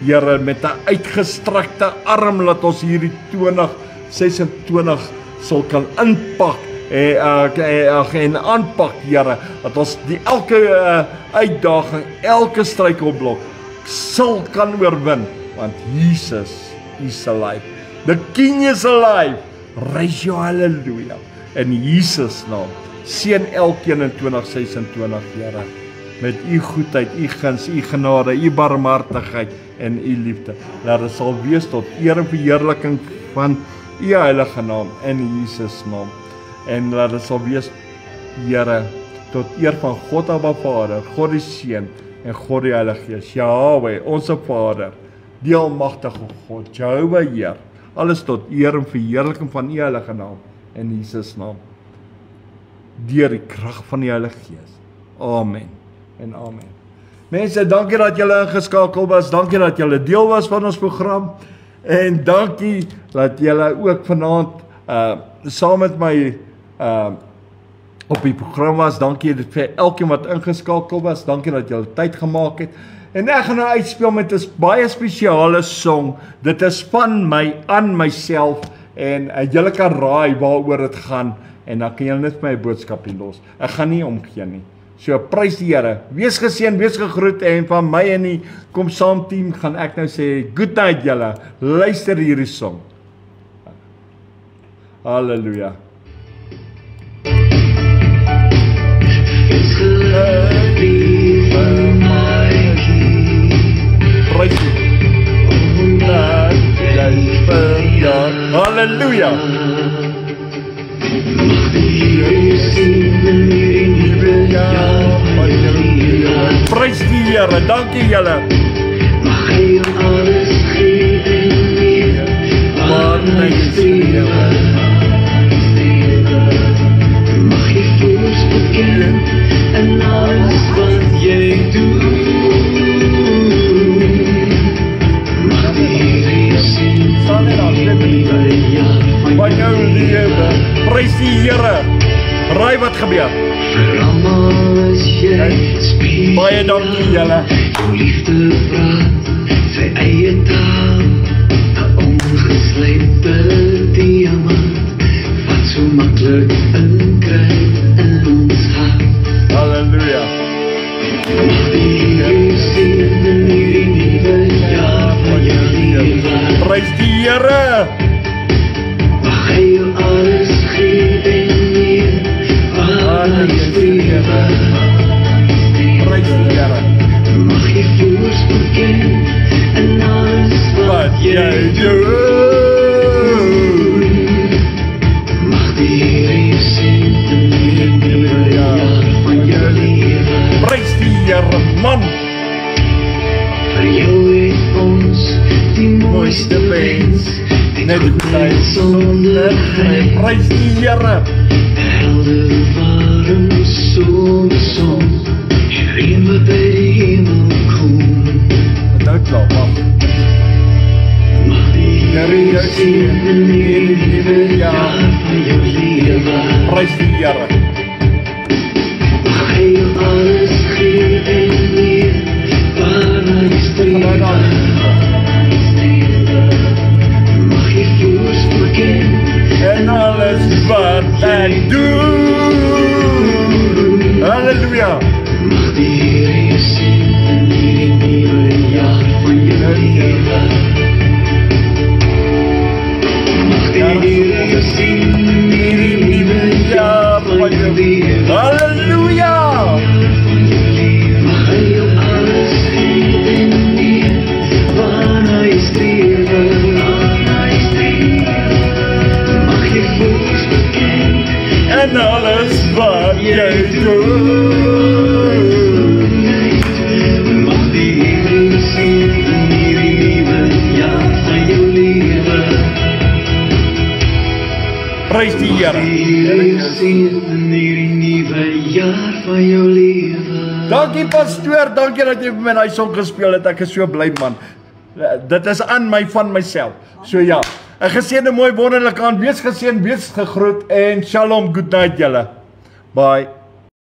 Here, met 'n uitgestrekte arm laat ons hierdie 2026 sal kan inpak en aanpak, Here, dat ons die elke uitdaging, elke struikelblok sal kan oorwin, want Jesus is alive. The King is alive. Raise your hallelujah. In Jesus naam. Seën elkeen in 2026, Here. Met U goedheid, U guns, U genade, U barmhartigheid en U liefde. Laat dit sal wees tot eer en verheerliking van U heilige naam in Jesus naam. En laat dit sal wees, Here, tot eer van God Abba Vader, God die Seun en God die Heilige Gees. Yahweh, ons Vader, die almagtige God, Jehovah Heer. Alles tot eer en verheerliking van U heilige naam in Jesus naam. Deur die krag van die Heilige Gees. Amen en amen. Mense, dankie dat julle ingeskakel was. Dankie dat julle deel was van ons program. En dankie dat julle ook vanaand saam met my op die program was. Dankie vir elkeen wat ingeskakel was. Dankie dat julle tyd gemaak het. En ek gaan nou uitspeel met 'n baie spesiale song. Dit is van my aan myself en julle kan raai waaroor dit gaan en dan kan julle net my boodskap los. Ek gaan nie omgee nie. So prys die Here. Wees geseën, wees gegroet en van my en die Kom Saam team gaan ek nou sê good night julle. Luister hierdie song. Halleluja. Prys die. Halleluja. Prys die Here, dankie julle. Mag hy alles gee en meer, Maar my Here, mag hy voorspoed ken in alles wat jy doen. Mag die Here sien sal net al van jou lewe. Prys die Here. Raai wat gebeur. vir almal is jy spesiaal. Baie dankie julle. Jou liefde praat sy eie taal, 'n ongeslepte diamant wat so maklik inkruip in ons hart. Halleluja. Mag die Here sien in hierdie nuwe jaar van jou lewe. Prys die Here. Mag hy jou alles gee en meer, waarna jy strewe. Prys die Here. Mag jy voorspoed ken in alles wat jy doen. Mag die Here sien in hierdie nuwe jaar van jou lewe. Prys die Here, man. Vir jou het ons die mooiste wens, Net die tyd sonder grens. Prys die Here. Helder warm son, reën wat by die hemel kom. Nou klaar, wag. Mag die Here sien in hierdie nuwe jaar van jou lewe. Prys die Here. Mag hy jou alles gee en meer, waarna jy streef. Mag jy voorspoed ken En alles wat ek doen. Halleluja. mag die Here sien Prys die Here. Dankie pastoor, dankie dat jy vir my daai song gespeel het. Ek is so bly man. Dit is aan my van myself. So ja, 'n geseënde mooi wonderlike aand. Wees geseën, wees gegroet en shalom, good night julle. Bye.